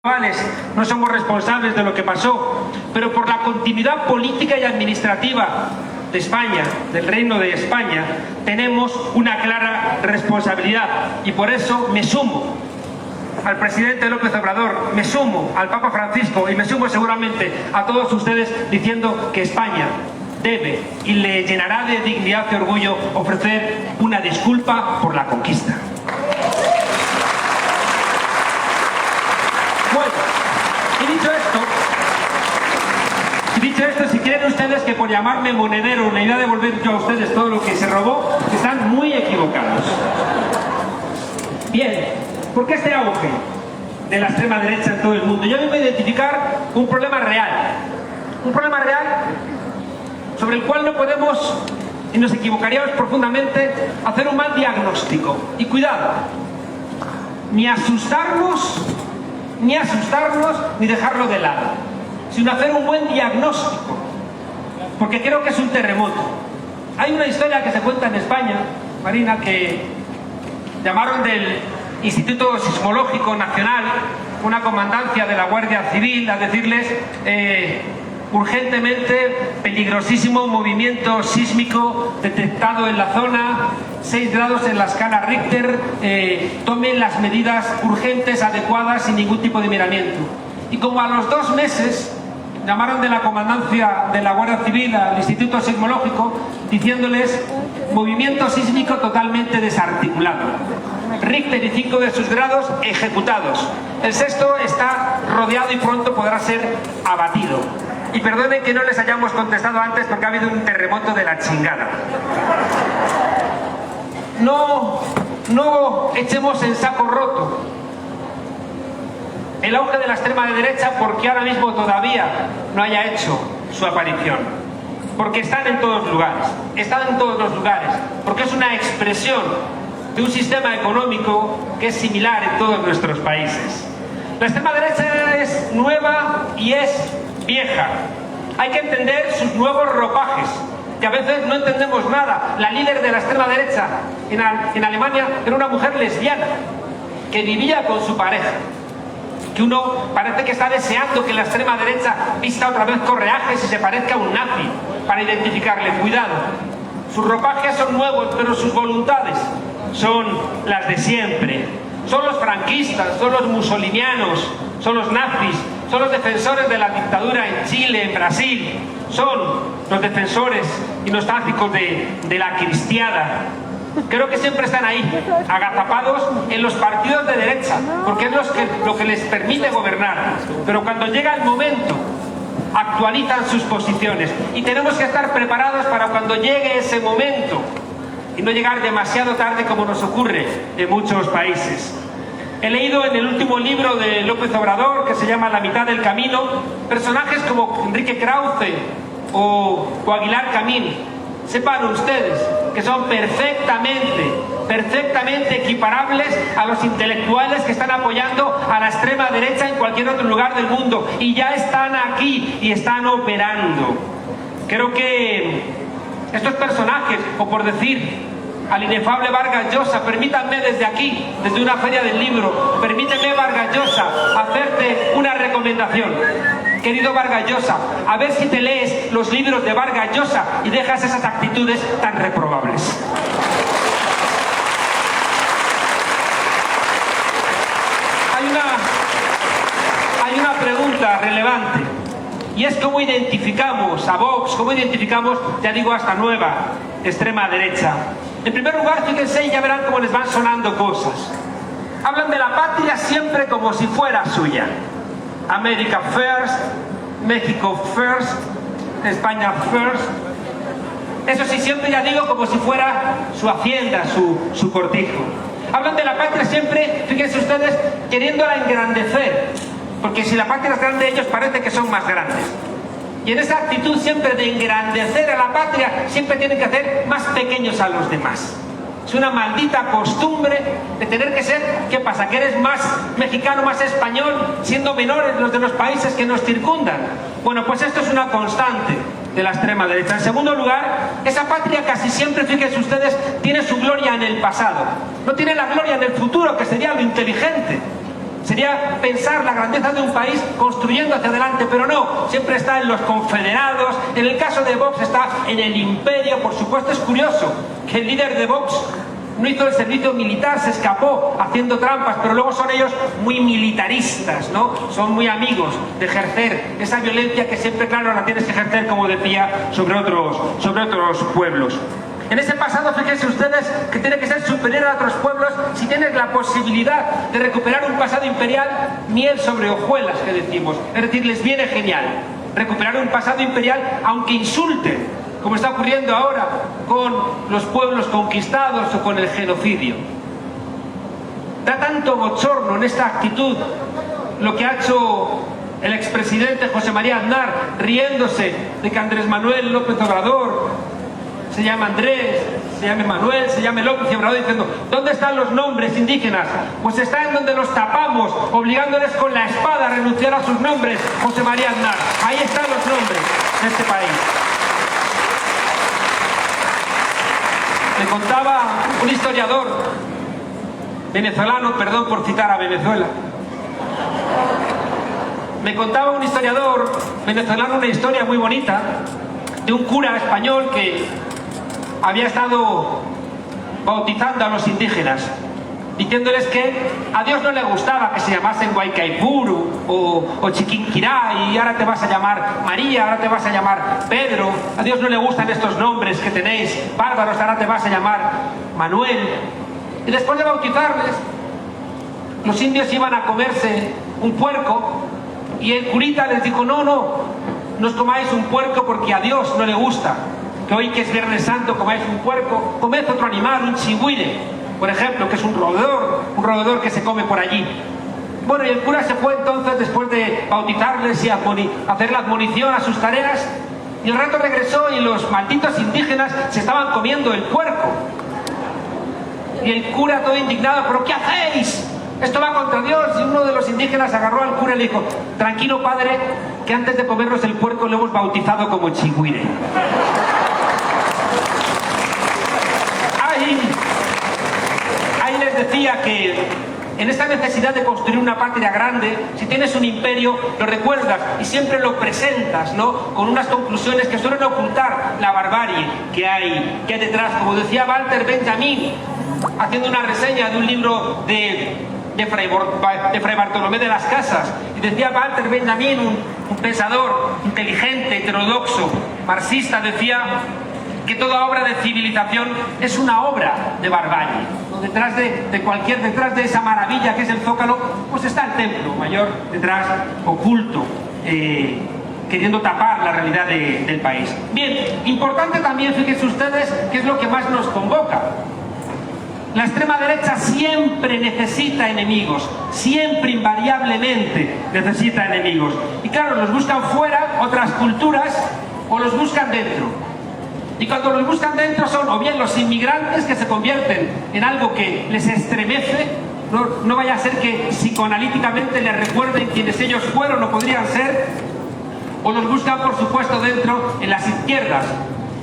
no somos responsables de lo que pasó, pero por la continuidad política y administrativa de España, del Reino de España, tenemos una clara responsabilidad y por eso me sumo al presidente López Obrador, me sumo al Papa Francisco y me sumo seguramente a todos ustedes diciendo que España debe y le llenará de dignidad y orgullo ofrecer una disculpa por la conquista. Bueno, y dicho esto, si creen ustedes que por llamarme monedero la idea de devolver yo a ustedes todo lo que se robó, están muy equivocados. Bien, ¿por qué este auge de la extrema derecha en todo el mundo? Yo vengo a identificar un problema real sobre el cual no podemos, y nos equivocaríamos profundamente, hacer un mal diagnóstico. Y cuidado, ni asustarnos, ni dejarlo de lado, sino hacer un buen diagnóstico, porque creo que es un terremoto. Hay una historia que se cuenta en España, Marina, que llamaron del Instituto Sismológico Nacional, una comandancia de la Guardia Civil, a decirles urgentemente, peligrosísimo movimiento sísmico detectado en la zona, 6 grados en la escala Richter, tomen las medidas urgentes, adecuadas, sin ningún tipo de miramiento. Y como a los 2 meses llamaron de la comandancia de la Guardia Civil al Instituto Sismológico diciéndoles movimiento sísmico totalmente desarticulado, Richter y 5 de sus grados ejecutados, el 6º está rodeado y pronto podrá ser abatido. Y perdonen que no les hayamos contestado antes porque ha habido un terremoto de la chingada. No echemos en saco roto el auge de la extrema derecha porque ahora mismo todavía no haya hecho su aparición. Porque están en todos los lugares, porque es una expresión de un sistema económico que es similar en todos nuestros países. La extrema derecha es nueva y es vieja. Hay que entender sus nuevos ropajes, que a veces no entendemos nada. La líder de la extrema derecha en Alemania era una mujer lesbiana que vivía con su pareja, que uno parece que está deseando que la extrema derecha vista otra vez correajes y se parezca a un nazi para identificarle. Cuidado, sus ropajes son nuevos, pero sus voluntades son las de siempre. Son los franquistas, son los musolinianos, son los nazis, son los defensores de la dictadura en Chile, en Brasil, son los defensores y nostálgicos de la cristiada. Creo que siempre están ahí, agazapados en los partidos de derecha, porque es lo que les permite gobernar. Pero cuando llega el momento, actualizan sus posiciones. Y tenemos que estar preparados para cuando llegue ese momento y no llegar demasiado tarde como nos ocurre en muchos países. He leído en el último libro de López Obrador, que se llama La mitad del camino, personajes como Enrique Krause o Aguilar Camín. Sepan ustedes que son perfectamente equiparables a los intelectuales que están apoyando a la extrema derecha en cualquier otro lugar del mundo y ya están aquí y están operando. Creo que estos personajes, o por decir al inefable Vargas Llosa, permítanme desde aquí, desde una feria del libro, permíteme, Vargas Llosa, hacerte una recomendación. Querido Vargas Llosa, a ver si te lees los libros de Vargas Llosa y dejas esas actitudes tan reprobables. Hay una pregunta relevante, y es cómo identificamos a Vox, cómo identificamos, ya digo, a esta nueva extrema derecha. En primer lugar, fíjense y ya verán cómo les van sonando cosas. Hablan de la patria siempre como si fuera suya. America first, México first, España first. Eso sí, siempre ya digo como si fuera su hacienda, su cortijo. Hablan de la patria siempre, fíjense ustedes, queriéndola engrandecer. Porque si la patria es grande, ellos parece que son más grandes. Y en esa actitud siempre de engrandecer a la patria, siempre tienen que hacer más pequeños a los demás. Es una maldita costumbre de tener que ser, ¿qué pasa? ¿Que eres más mexicano, más español, siendo menores los de los países que nos circundan? Bueno, pues esto es una constante de la extrema derecha. En segundo lugar, esa patria casi siempre, fíjense ustedes, tiene su gloria en el pasado. No tiene la gloria en el futuro, que sería lo inteligente. Sería pensar la grandeza de un país construyendo hacia adelante, pero no, siempre está en los confederados. En el caso de Vox está en el imperio. Por supuesto, es curioso que el líder de Vox no hizo el servicio militar, se escapó haciendo trampas, pero luego son ellos muy militaristas, ¿no? Son muy amigos de ejercer esa violencia que siempre, claro, la tienes que ejercer, como decía, sobre otros pueblos. En ese pasado, fíjense ustedes que tiene que ser superior a otros pueblos. Si tienes la posibilidad de recuperar un pasado imperial, miel sobre hojuelas, que decimos. Es decir, les viene genial recuperar un pasado imperial, aunque insulten, como está ocurriendo ahora con los pueblos conquistados o con el genocidio. Da tanto bochorno en esta actitud lo que ha hecho el expresidente José María Aznar, riéndose de que Andrés Manuel López Obrador se llama Andrés, se llame Manuel, se llame López Obrador, diciendo: ¿dónde están los nombres indígenas? Pues están donde los tapamos, obligándoles con la espada a renunciar a sus nombres. José María Aznar, ahí están los nombres de este país. Me contaba un historiador venezolano, perdón por citar a Venezuela, me contaba un historiador venezolano una historia muy bonita de un cura español que había estado bautizando a los indígenas, diciéndoles que a Dios no le gustaba que se llamasen Guaycaipuru o Chiquinquirá, y ahora te vas a llamar María, ahora te vas a llamar Pedro. A Dios no le gustan estos nombres que tenéis bárbaros, ahora te vas a llamar Manuel. Y después de bautizarles, los indios iban a comerse un puerco y el curita les dijo: no os comáis un puerco porque a Dios no le gusta que hoy, que es Viernes Santo, comáis un puerco. Comed otro animal, un chigüire, por ejemplo, que es un roedor que se come por allí. Bueno, y el cura se fue entonces, después de bautizarles y hacer la admonición a sus tareas, y al rato regresó y los malditos indígenas se estaban comiendo el puerco. Y el cura, todo indignado: ¿pero qué hacéis? Esto va contra Dios. Y uno de los indígenas agarró al cura y le dijo: tranquilo, padre, que antes de comernos el puerco lo hemos bautizado como chigüire. Ahí les decía que en esta necesidad de construir una patria grande, si tienes un imperio, lo recuerdas y siempre lo presentas, ¿no?, con unas conclusiones que suelen ocultar la barbarie que hay detrás. Como decía Walter Benjamin, haciendo una reseña de un libro de Fray Bartolomé de las Casas, y decía Walter Benjamin, un pensador inteligente, heterodoxo, marxista, decía que toda obra de civilización es una obra de barbarie, ¿no? Detrás de esa maravilla que es el Zócalo, pues está el templo mayor detrás, oculto, queriendo tapar la realidad del país. Bien, importante también, fíjense ustedes, que es lo que más nos convoca. La extrema derecha siempre necesita enemigos, siempre, invariablemente necesita enemigos. Y claro, los buscan fuera otras culturas, o los buscan dentro. Y cuando los buscan dentro son o bien los inmigrantes, que se convierten en algo que les estremece, no vaya a ser que psicoanalíticamente les recuerden quienes ellos fueron o podrían ser, o los buscan, por supuesto, dentro, en las izquierdas.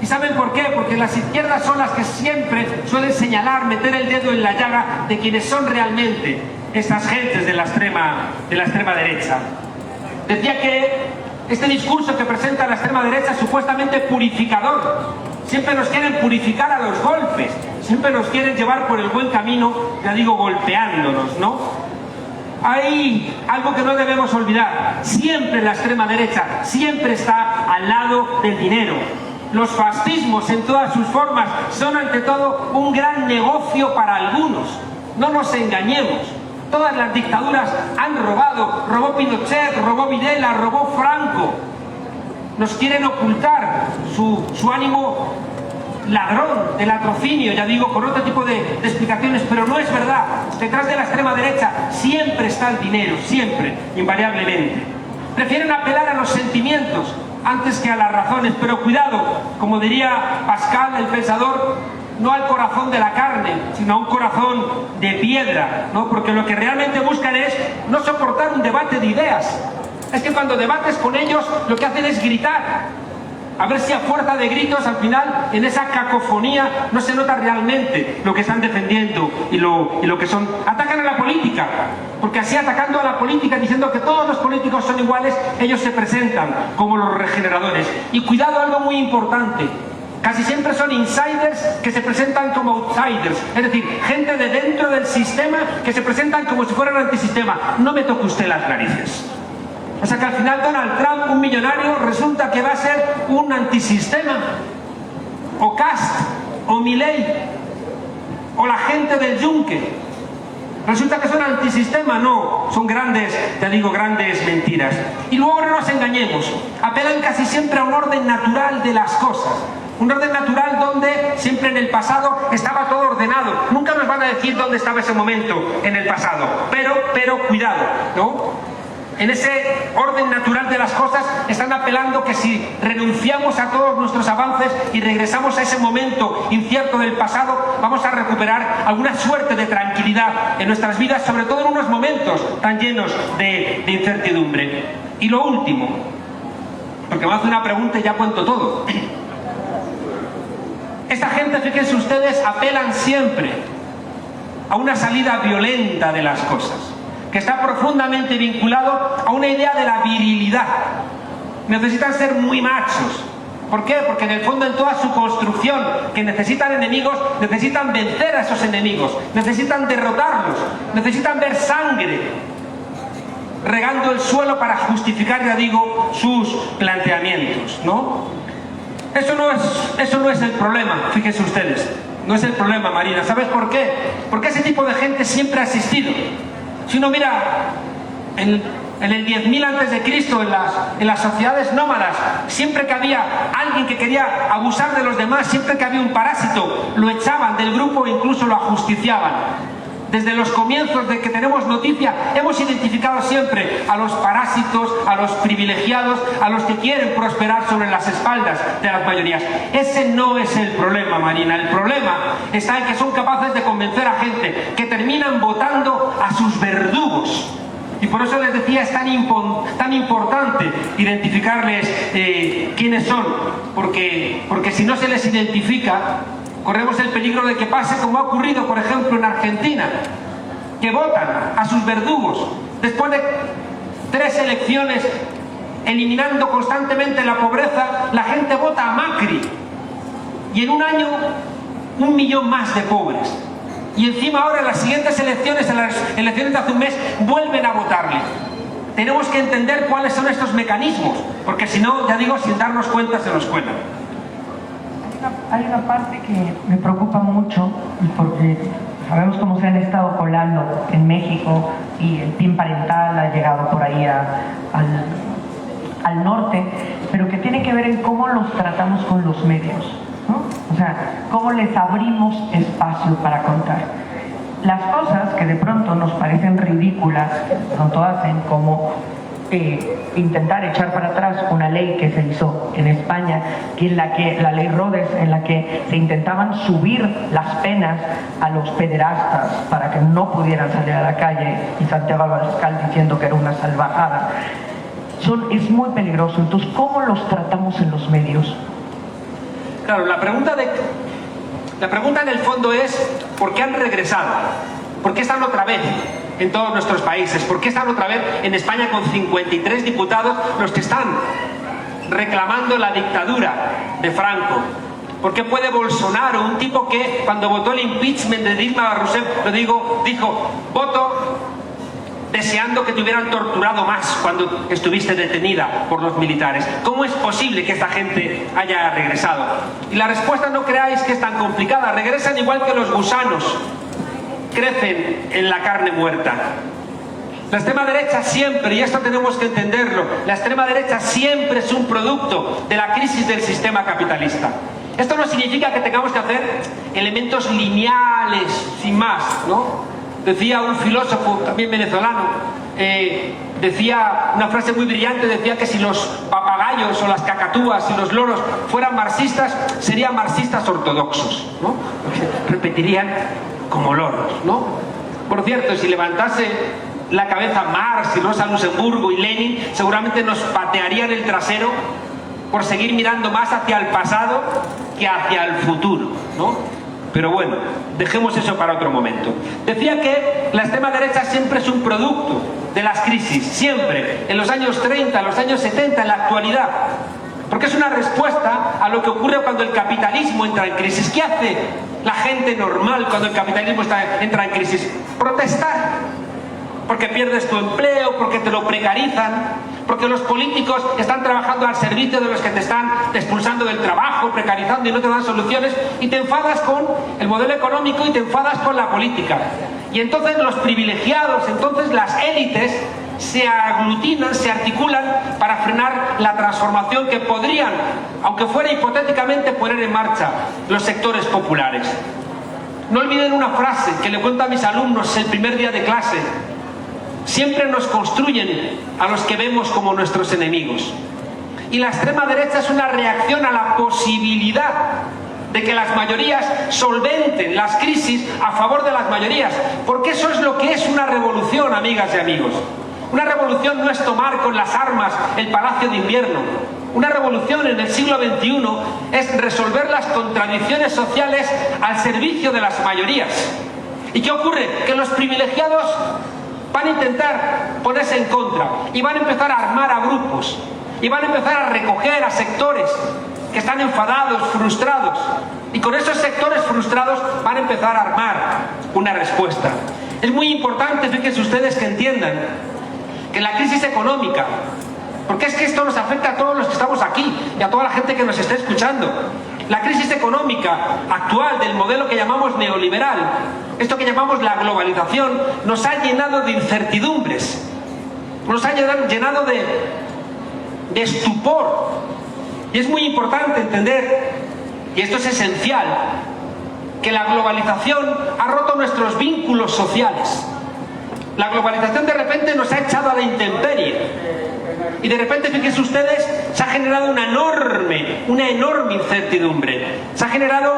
¿Y saben por qué? Porque las izquierdas son las que siempre suelen señalar, meter el dedo en la llaga de quienes son realmente esas gentes de la extrema derecha. Decía que este discurso que presenta la extrema derecha es supuestamente purificador. Siempre nos quieren purificar a los golpes, siempre nos quieren llevar por el buen camino, ya digo, golpeándonos, ¿no? Hay algo que no debemos olvidar: siempre la extrema derecha siempre está al lado del dinero. Los fascismos en todas sus formas son ante todo un gran negocio para algunos. No nos engañemos. Todas las dictaduras han robado. Robó Pinochet, robó Videla, robó Franco. Nos quieren ocultar su ánimo ladrón, de latrocinio, ya digo, con otro tipo de explicaciones, pero no es verdad. Detrás de la extrema derecha siempre está el dinero, siempre, invariablemente. Prefieren apelar a los sentimientos antes que a las razones, pero cuidado, como diría Pascal, el pensador, no al corazón de la carne, sino a un corazón de piedra, ¿no? Porque lo que realmente buscan es no soportar un debate de ideas. Es que cuando debates con ellos, lo que hacen es gritar. A ver si a fuerza de gritos al final en esa cacofonía no se nota realmente lo que están defendiendo y lo que son. Atacan a la política, porque así atacando a la política, diciendo que todos los políticos son iguales, ellos se presentan como los regeneradores. Y cuidado, algo muy importante, casi siempre son insiders que se presentan como outsiders, es decir, gente de dentro del sistema que se presentan como si fueran antisistema. No me toque usted las narices. O sea que al final Donald Trump, un millonario, resulta que va a ser un antisistema. O Cast, o Milei, o la gente del Yunque. Resulta que son antisistema. No, son grandes, te digo, grandes mentiras. Y luego no nos engañemos, apelan casi siempre a un orden natural de las cosas. Un orden natural donde siempre en el pasado estaba todo ordenado. Nunca nos van a decir dónde estaba ese momento en el pasado. Pero cuidado, ¿no? En ese orden natural de las cosas están apelando que si renunciamos a todos nuestros avances y regresamos a ese momento incierto del pasado, vamos a recuperar alguna suerte de tranquilidad en nuestras vidas, sobre todo en unos momentos tan llenos de incertidumbre. Y lo último, porque me hace una pregunta y ya cuento todo. Esta gente, fíjense ustedes, apelan siempre a una salida violenta de las cosas, que está profundamente vinculado a una idea de la virilidad. Necesitan ser muy machos. ¿Por qué? Porque en el fondo, en toda su construcción, que necesitan enemigos, necesitan vencer a esos enemigos, necesitan derrotarlos, necesitan ver sangre regando el suelo para justificar, ya digo, sus planteamientos, ¿no? Eso no es el problema, fíjense ustedes. No es el problema, Marina. ¿Sabes por qué? Porque ese tipo de gente siempre ha existido. Si uno mira en el 10.000 antes de Cristo, en las sociedades nómadas, siempre que había alguien que quería abusar de los demás, siempre que había un parásito, lo echaban del grupo e incluso lo ajusticiaban. Desde los comienzos de que tenemos noticia, hemos identificado siempre a los parásitos, a los privilegiados, a los que quieren prosperar sobre las espaldas de las mayorías. Ese no es el problema, Marina. El problema está en que son capaces de convencer a gente que terminan votando a sus verdugos. Y por eso les decía, es tan importante identificarles quiénes son, porque si no se les identifica, corremos el peligro de que pase como ha ocurrido, por ejemplo, en Argentina, que votan a sus verdugos. Después de 3 elecciones, eliminando constantemente la pobreza, la gente vota a Macri. Y en un año, 1 millón más de pobres. Y encima ahora en las siguientes elecciones, en las elecciones de hace un mes, vuelven a votarle. Tenemos que entender cuáles son estos mecanismos, porque si no, ya digo, sin darnos cuenta se nos cuelan. Hay una parte que me preocupa mucho, porque sabemos cómo se han estado colando en México y el PIN parental ha llegado por ahí al norte, pero que tiene que ver en cómo los tratamos con los medios, ¿no? O sea, cómo les abrimos espacio para contar. Las cosas que de pronto nos parecen ridículas, de pronto hacen como intentar echar para atrás una ley que se hizo en España, que la ley Rhodes, en la que se intentaban subir las penas a los pederastas para que no pudieran salir a la calle, y Santiago Abascal diciendo que era una salvajada. Es muy peligroso. Entonces, ¿cómo los tratamos en los medios? Claro, la pregunta en el fondo es ¿por qué han regresado? ¿Por qué están otra vez en todos nuestros países? ¿Por qué están otra vez en España con 53 diputados los que están reclamando la dictadura de Franco? ¿Por qué puede Bolsonaro, un tipo que cuando votó el impeachment de Dilma Rousseff, dijo, voto deseando que te hubieran torturado más cuando estuviste detenida por los militares? ¿Cómo es posible que esta gente haya regresado? Y la respuesta, no creáis que es tan complicada. Regresan igual que los gusanos, crecen en la carne muerta. La extrema derecha siempre, y esto tenemos que entenderlo, la extrema derecha siempre es un producto de la crisis del sistema capitalista. Esto no significa que tengamos que hacer elementos lineales, sin más, ¿no? Decía un filósofo, también venezolano, decía una frase muy brillante, decía que si los papagayos o las cacatúas y los loros fueran marxistas, serían marxistas ortodoxos, ¿no? Repetirían como loros, ¿no? Por cierto, si levantase la cabeza Marx y Rosa Luxemburgo y Lenin, seguramente nos patearían el trasero por seguir mirando más hacia el pasado que hacia el futuro, ¿no? Pero bueno, dejemos eso para otro momento. Decía que la extrema derecha siempre es un producto de las crisis, siempre, en los años 30, en los años 70, en la actualidad. Porque es una respuesta a lo que ocurre cuando el capitalismo entra en crisis. ¿Qué hace la gente normal cuando el capitalismo entra en crisis? Protestar. Porque pierdes tu empleo, porque te lo precarizan, porque los políticos están trabajando al servicio de los que te están expulsando del trabajo, precarizando y no te dan soluciones, y te enfadas con el modelo económico y te enfadas con la política. Y entonces los privilegiados, entonces las élites, se aglutinan, se articulan para frenar la transformación que podrían, aunque fuera hipotéticamente, poner en marcha los sectores populares. No olviden una frase que le cuento a mis alumnos el primer día de clase: siempre nos construyen a los que vemos como nuestros enemigos. Y la extrema derecha es una reacción a la posibilidad de que las mayorías solventen las crisis a favor de las mayorías, porque eso es lo que es una revolución, amigas y amigos. Una revolución no es tomar con las armas el Palacio de Invierno. Una revolución en el siglo XXI es resolver las contradicciones sociales al servicio de las mayorías. ¿Y qué ocurre? Que los privilegiados van a intentar ponerse en contra y van a empezar a armar a grupos y van a empezar a recoger a sectores que están enfadados, frustrados, y con esos sectores frustrados van a empezar a armar una respuesta. Es muy importante, fíjense ustedes, que entiendan que la crisis económica, porque es que esto nos afecta a todos los que estamos aquí y a toda la gente que nos está escuchando, la crisis económica actual del modelo que llamamos neoliberal, esto que llamamos la globalización, nos ha llenado de incertidumbres, nos ha llenado de estupor. Y es muy importante entender, y esto es esencial, que la globalización ha roto nuestros vínculos sociales. La globalización de repente nos ha echado a la intemperie. Y de repente, fíjense ustedes, se ha generado una enorme incertidumbre. Se ha generado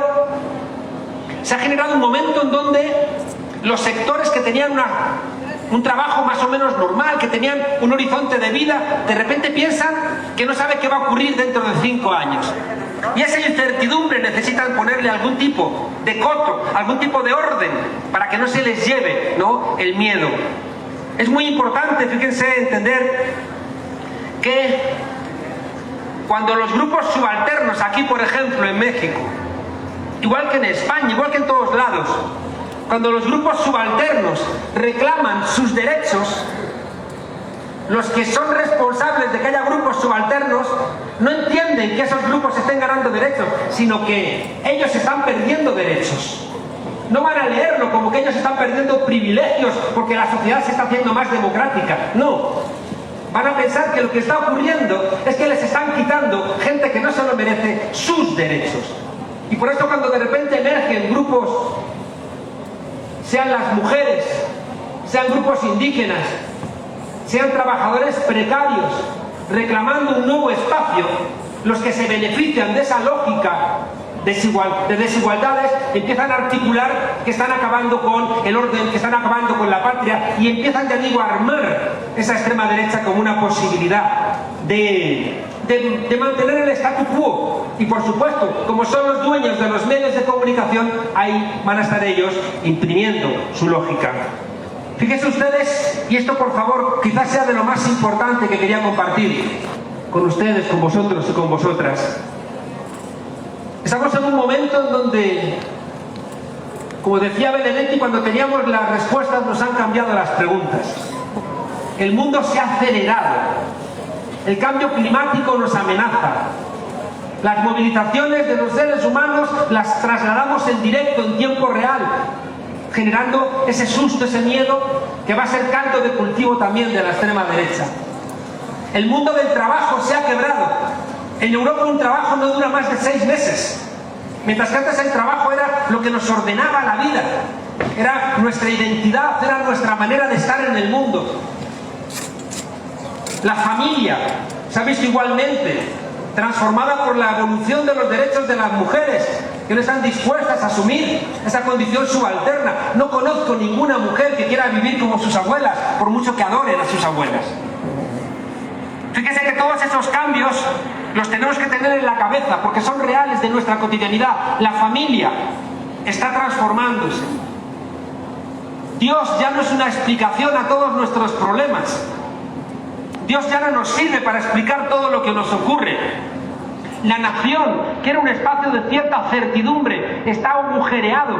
un momento en donde los sectores que tenían un trabajo más o menos normal, que tenían un horizonte de vida, de repente piensan que no sabe qué va a ocurrir dentro de 5 años. Y esa incertidumbre necesitan ponerle algún tipo de coto, algún tipo de orden, para que no se les lleve, ¿no?, el miedo. Es muy importante, fíjense, entender que cuando los grupos subalternos, aquí por ejemplo en México, igual que en España, igual que en todos lados, cuando los grupos subalternos reclaman sus derechos, los que son responsables de que haya grupos subalternos no entienden que esos grupos estén ganando derechos, sino que ellos están perdiendo derechos. No van a leerlo como que ellos están perdiendo privilegios porque la sociedad se está haciendo más democrática. No. Van a pensar que lo que está ocurriendo es que les están quitando, gente que no se lo merece, sus derechos. Y por eso cuando de repente emergen grupos, sean las mujeres, sean grupos indígenas, sean trabajadores precarios, reclamando un nuevo espacio, los que se benefician de esa lógica de desigualdades empiezan a articular que están acabando con el orden, que están acabando con la patria, y empiezan, ya digo, a armar esa extrema derecha como una posibilidad de mantener el statu quo. Y por supuesto, como son los dueños de los medios de comunicación, ahí van a estar ellos imprimiendo su lógica. Fíjense ustedes, y esto por favor quizás sea de lo más importante que quería compartir con ustedes, con vosotros y con vosotras. Estamos en un momento en donde, como decía Benedetti, cuando teníamos las respuestas nos han cambiado las preguntas. El mundo se ha acelerado. El cambio climático nos amenaza. Las movilizaciones de los seres humanos las trasladamos en directo, en tiempo real, generando ese susto, ese miedo que va a ser caldo de cultivo también de la extrema derecha. El mundo del trabajo se ha quebrado. En Europa un trabajo no dura más de 6 meses, mientras que antes el trabajo era lo que nos ordenaba la vida, era nuestra identidad, era nuestra manera de estar en el mundo. La familia se ha visto igualmente transformada por la evolución de los derechos de las mujeres, que no están dispuestas a asumir esa condición subalterna. No conozco ninguna mujer que quiera vivir como sus abuelas, por mucho que adoren a sus abuelas. Fíjense que todos esos cambios Los tenemos que tener en la cabeza porque son reales de nuestra cotidianidad. La familia está transformándose. Dios ya no es una explicación a todos nuestros problemas. Dios ya no nos sirve para explicar todo lo que nos ocurre. La nación, que era un espacio de cierta certidumbre, está agujereado.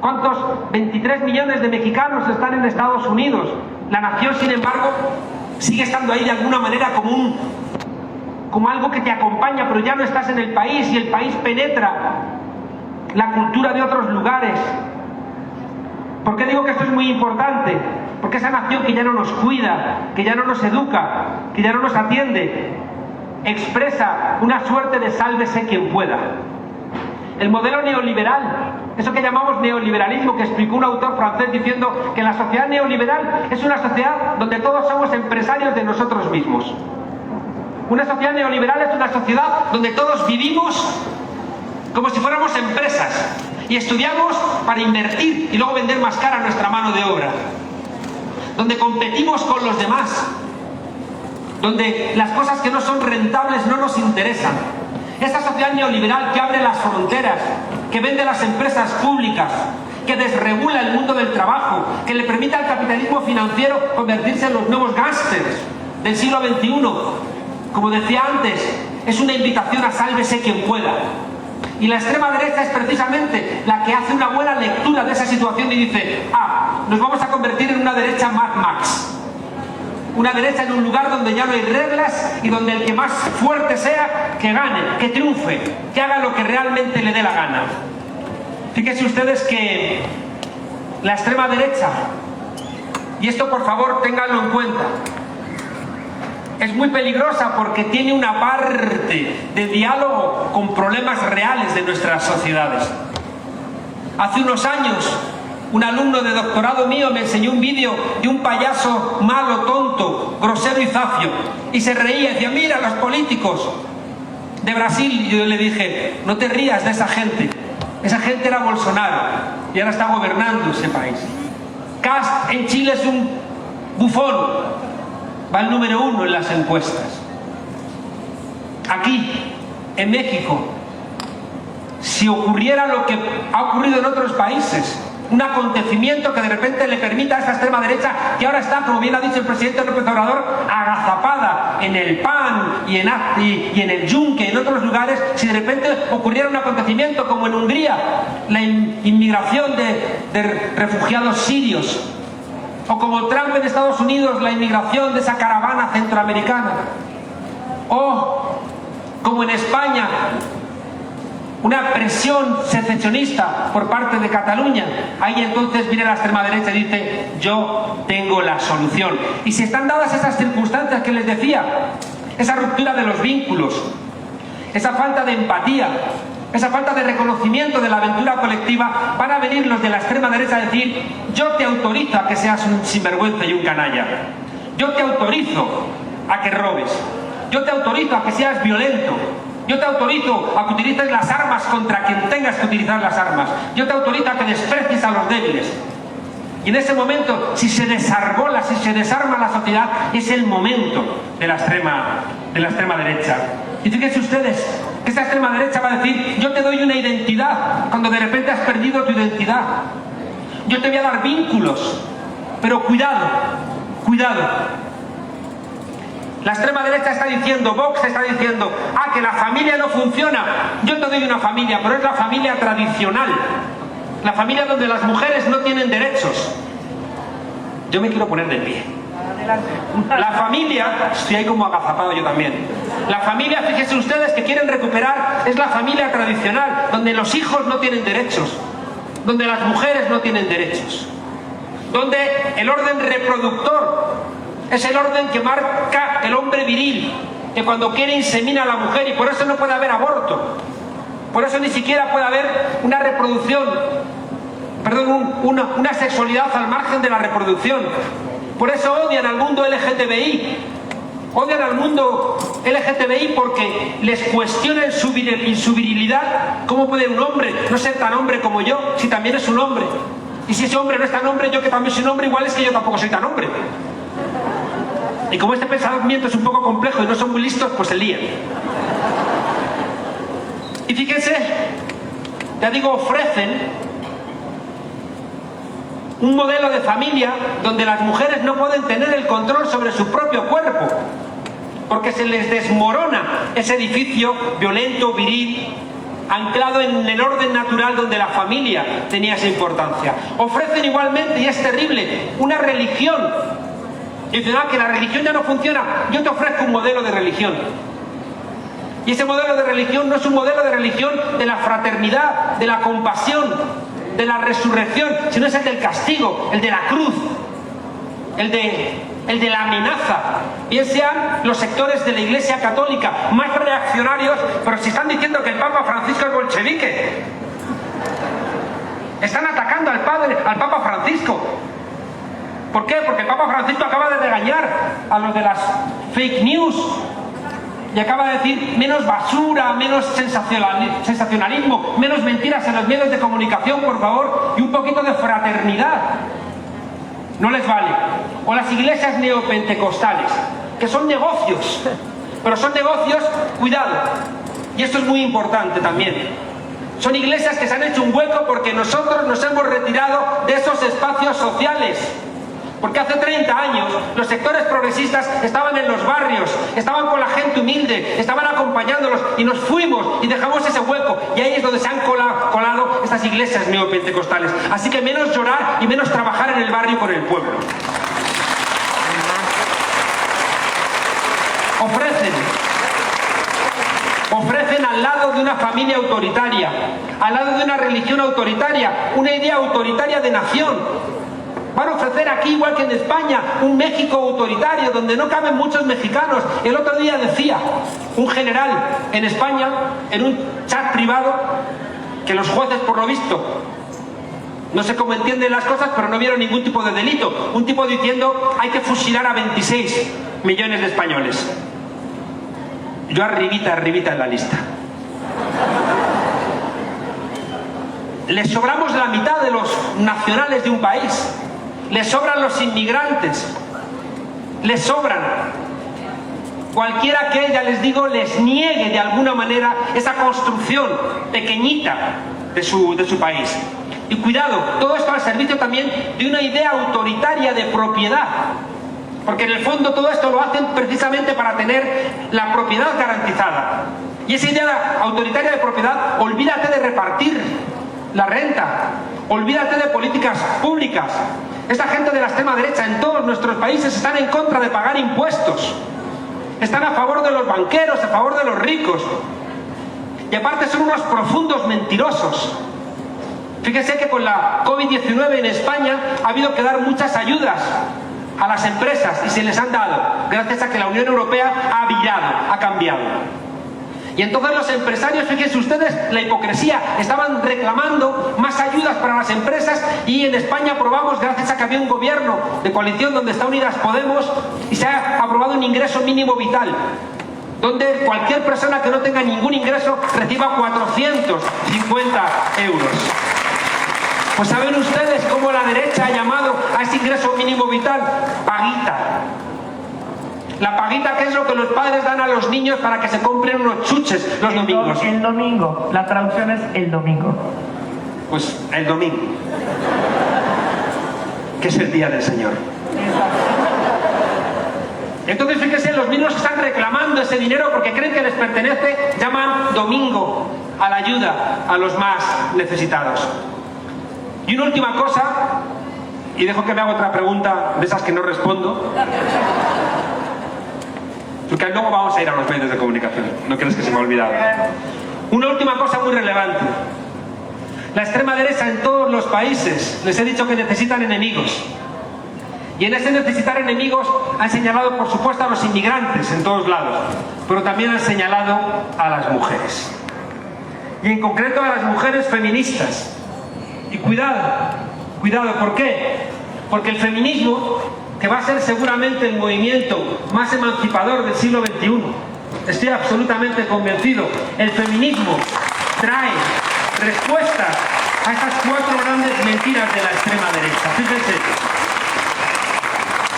¿Cuántos? 23 millones de mexicanos están en Estados Unidos. La nación, sin embargo, sigue estando ahí de alguna manera como algo que te acompaña, pero ya no estás en el país y el país penetra la cultura de otros lugares. ¿Por qué digo que esto es muy importante? Porque esa nación que ya no nos cuida, que ya no nos educa, que ya no nos atiende, expresa una suerte de sálvese quien pueda. El modelo neoliberal, eso que llamamos neoliberalismo, que explicó un autor francés diciendo que la sociedad neoliberal es una sociedad donde todos somos empresarios de nosotros mismos. Una sociedad neoliberal es una sociedad donde todos vivimos como si fuéramos empresas y estudiamos para invertir y luego vender más cara nuestra mano de obra. Donde competimos con los demás. Donde las cosas que no son rentables no nos interesan. Esta sociedad neoliberal que abre las fronteras, que vende las empresas públicas, que desregula el mundo del trabajo, que le permite al capitalismo financiero convertirse en los nuevos gángsters del siglo XXI. Como decía antes, es una invitación a sálvese quien pueda. Y la extrema derecha es precisamente la que hace una buena lectura de esa situación y dice: nos vamos a convertir en una derecha Mad Max. Una derecha en un lugar donde ya no hay reglas y donde el que más fuerte sea, que gane, que triunfe, que haga lo que realmente le dé la gana. Fíjense ustedes que la extrema derecha, y esto por favor ténganlo en cuenta, es muy peligrosa porque tiene una parte de diálogo con problemas reales de nuestras sociedades. Hace unos años, un alumno de doctorado mío me enseñó un vídeo de un payaso malo, tonto, grosero y zafio, y se reía y decía: mira, los políticos de Brasil. Y yo le dije: no te rías de esa gente era Bolsonaro y ahora está gobernando ese país. Kast en Chile es un bufón, va el número 1 en las encuestas. Aquí, en México, si ocurriera lo que ha ocurrido en otros países, un acontecimiento que de repente le permita a esta extrema derecha, que ahora está, como bien ha dicho el presidente López Obrador, agazapada en el PAN y en el Yunque, en otros lugares, si de repente ocurriera un acontecimiento como en Hungría, la inmigración de refugiados sirios, o como Trump en Estados Unidos, la inmigración de esa caravana centroamericana, o como en España, una presión secesionista por parte de Cataluña, ahí entonces viene la extrema derecha y dice: yo tengo la solución. Y si están dadas esas circunstancias que les decía, esa ruptura de los vínculos, esa falta de empatía, esa falta de reconocimiento de la aventura colectiva, van a venir los de la extrema derecha a decir: yo te autorizo a que seas un sinvergüenza y un canalla, yo te autorizo a que robes, yo te autorizo a que seas violento, yo te autorizo a que utilices las armas contra quien tengas que utilizar las armas, yo te autorizo a que desprecies a los débiles. Y en ese momento, si se desarbola, si se desarma la sociedad, es el momento de la extrema derecha. Y fíjense ustedes que esta extrema derecha va a decir: yo te doy una identidad cuando de repente has perdido tu identidad. Yo te voy a dar vínculos, pero cuidado, cuidado. La extrema derecha está diciendo, Vox está diciendo: que la familia no funciona. Yo te doy una familia, pero es la familia tradicional, la familia donde las mujeres no tienen derechos. Yo me quiero poner de pie. La familia, estoy ahí como agazapado yo también. La familia, fíjense ustedes, que quieren recuperar, es la familia tradicional, donde los hijos no tienen derechos, donde las mujeres no tienen derechos, donde el orden reproductor es el orden que marca el hombre viril, que cuando quiere insemina a la mujer, y por eso no puede haber aborto, por eso ni siquiera puede haber una reproducción, una sexualidad al margen de la reproducción. Por eso odian al mundo LGTBI, odian al mundo LGTBI porque les cuestionan su virilidad. ¿Cómo puede un hombre no ser tan hombre como yo si también es un hombre? Y si ese hombre no es tan hombre, yo que también soy un hombre, igual es que yo tampoco soy tan hombre. Y como este pensamiento es un poco complejo y no son muy listos, pues se lían. Y fíjense, ya digo, ofrecen un modelo de familia donde las mujeres no pueden tener el control sobre su propio cuerpo, porque se les desmorona ese edificio violento, viril, anclado en el orden natural donde la familia tenía esa importancia. Ofrecen igualmente, y es terrible, una religión. Y dicen, que la religión ya no funciona, yo te ofrezco un modelo de religión. Y ese modelo de religión no es un modelo de religión de la fraternidad, de la compasión, de la resurrección, sino es el del castigo, el de la cruz, el de la amenaza. Bien sean los sectores de la Iglesia Católica más reaccionarios, pero si están diciendo que el Papa Francisco es bolchevique, están atacando al Papa Francisco. ¿Por qué? Porque el Papa Francisco acaba de regañar a los de las fake news y acaba de decir menos basura, menos sensacionalismo, menos mentiras en los medios de comunicación, por favor, y un poquito de fraternidad. No les vale. O las iglesias neopentecostales, que son negocios, pero son negocios, cuidado, y esto es muy importante también. Son iglesias que se han hecho un hueco porque nosotros nos hemos retirado de esos espacios sociales. Porque hace 30 años los sectores progresistas estaban en los barrios, estaban con la gente humilde, estaban acompañándolos y nos fuimos y dejamos ese hueco. Y ahí es donde se han colado estas iglesias neopentecostales. Así que menos llorar y menos trabajar en el barrio con el pueblo. Ofrecen al lado de una familia autoritaria, al lado de una religión autoritaria, una idea autoritaria de nación. Van a ofrecer aquí, igual que en España, un México autoritario donde no caben muchos mexicanos. El otro día decía un general en España, en un chat privado, que los jueces, por lo visto, no sé cómo entienden las cosas, pero no vieron ningún tipo de delito. Un tipo diciendo, hay que fusilar a 26 millones de españoles. Yo arribita en la lista. Les sobramos la mitad de los nacionales de un país. Les sobran los inmigrantes. Les sobran. Cualquiera que, ya les digo, les niegue de alguna manera esa construcción pequeñita de su país. Y cuidado, todo esto al servicio también de una idea autoritaria de propiedad. Porque en el fondo todo esto lo hacen precisamente para tener la propiedad garantizada. Y esa idea autoritaria de propiedad, olvídate de repartir la renta, olvídate de políticas públicas. Esta gente de la extrema derecha en todos nuestros países están en contra de pagar impuestos. Están a favor de los banqueros, a favor de los ricos. Y aparte son unos profundos mentirosos. Fíjense que con la COVID-19 en España ha habido que dar muchas ayudas a las empresas y se les han dado, gracias a que la Unión Europea ha virado, ha cambiado. Y entonces los empresarios, fíjense ustedes, la hipocresía, estaban reclamando más ayudas para las empresas y en España aprobamos, gracias a que había un gobierno de coalición donde está Unidas Podemos, y se ha aprobado un ingreso mínimo vital, donde cualquier persona que no tenga ningún ingreso reciba 450 euros. Pues ¿saben ustedes cómo la derecha ha llamado a ese ingreso mínimo vital? Paguita. La paguita, que es lo que los padres dan a los niños para que se compren unos chuches los domingos. El domingo. La traducción es el domingo. Pues el domingo. Que es el día del Señor. Entonces fíjense, los mismos que están reclamando ese dinero porque creen que les pertenece, llaman domingo a la ayuda a los más necesitados. Y una última cosa, y dejo que me haga otra pregunta de esas que no respondo, porque luego vamos a ir a los medios de comunicación, no crees que se me ha olvidado. Una última cosa muy relevante. La extrema derecha en todos los países, les he dicho que necesitan enemigos. Y en ese necesitar enemigos han señalado, por supuesto, a los inmigrantes en todos lados, pero también han señalado a las mujeres. Y en concreto a las mujeres feministas. Y cuidado, ¿por qué? Porque el feminismo, que va a ser seguramente el movimiento más emancipador del siglo XXI, estoy absolutamente convencido, el feminismo trae respuestas a estas 4 grandes mentiras de la extrema derecha. Fíjense,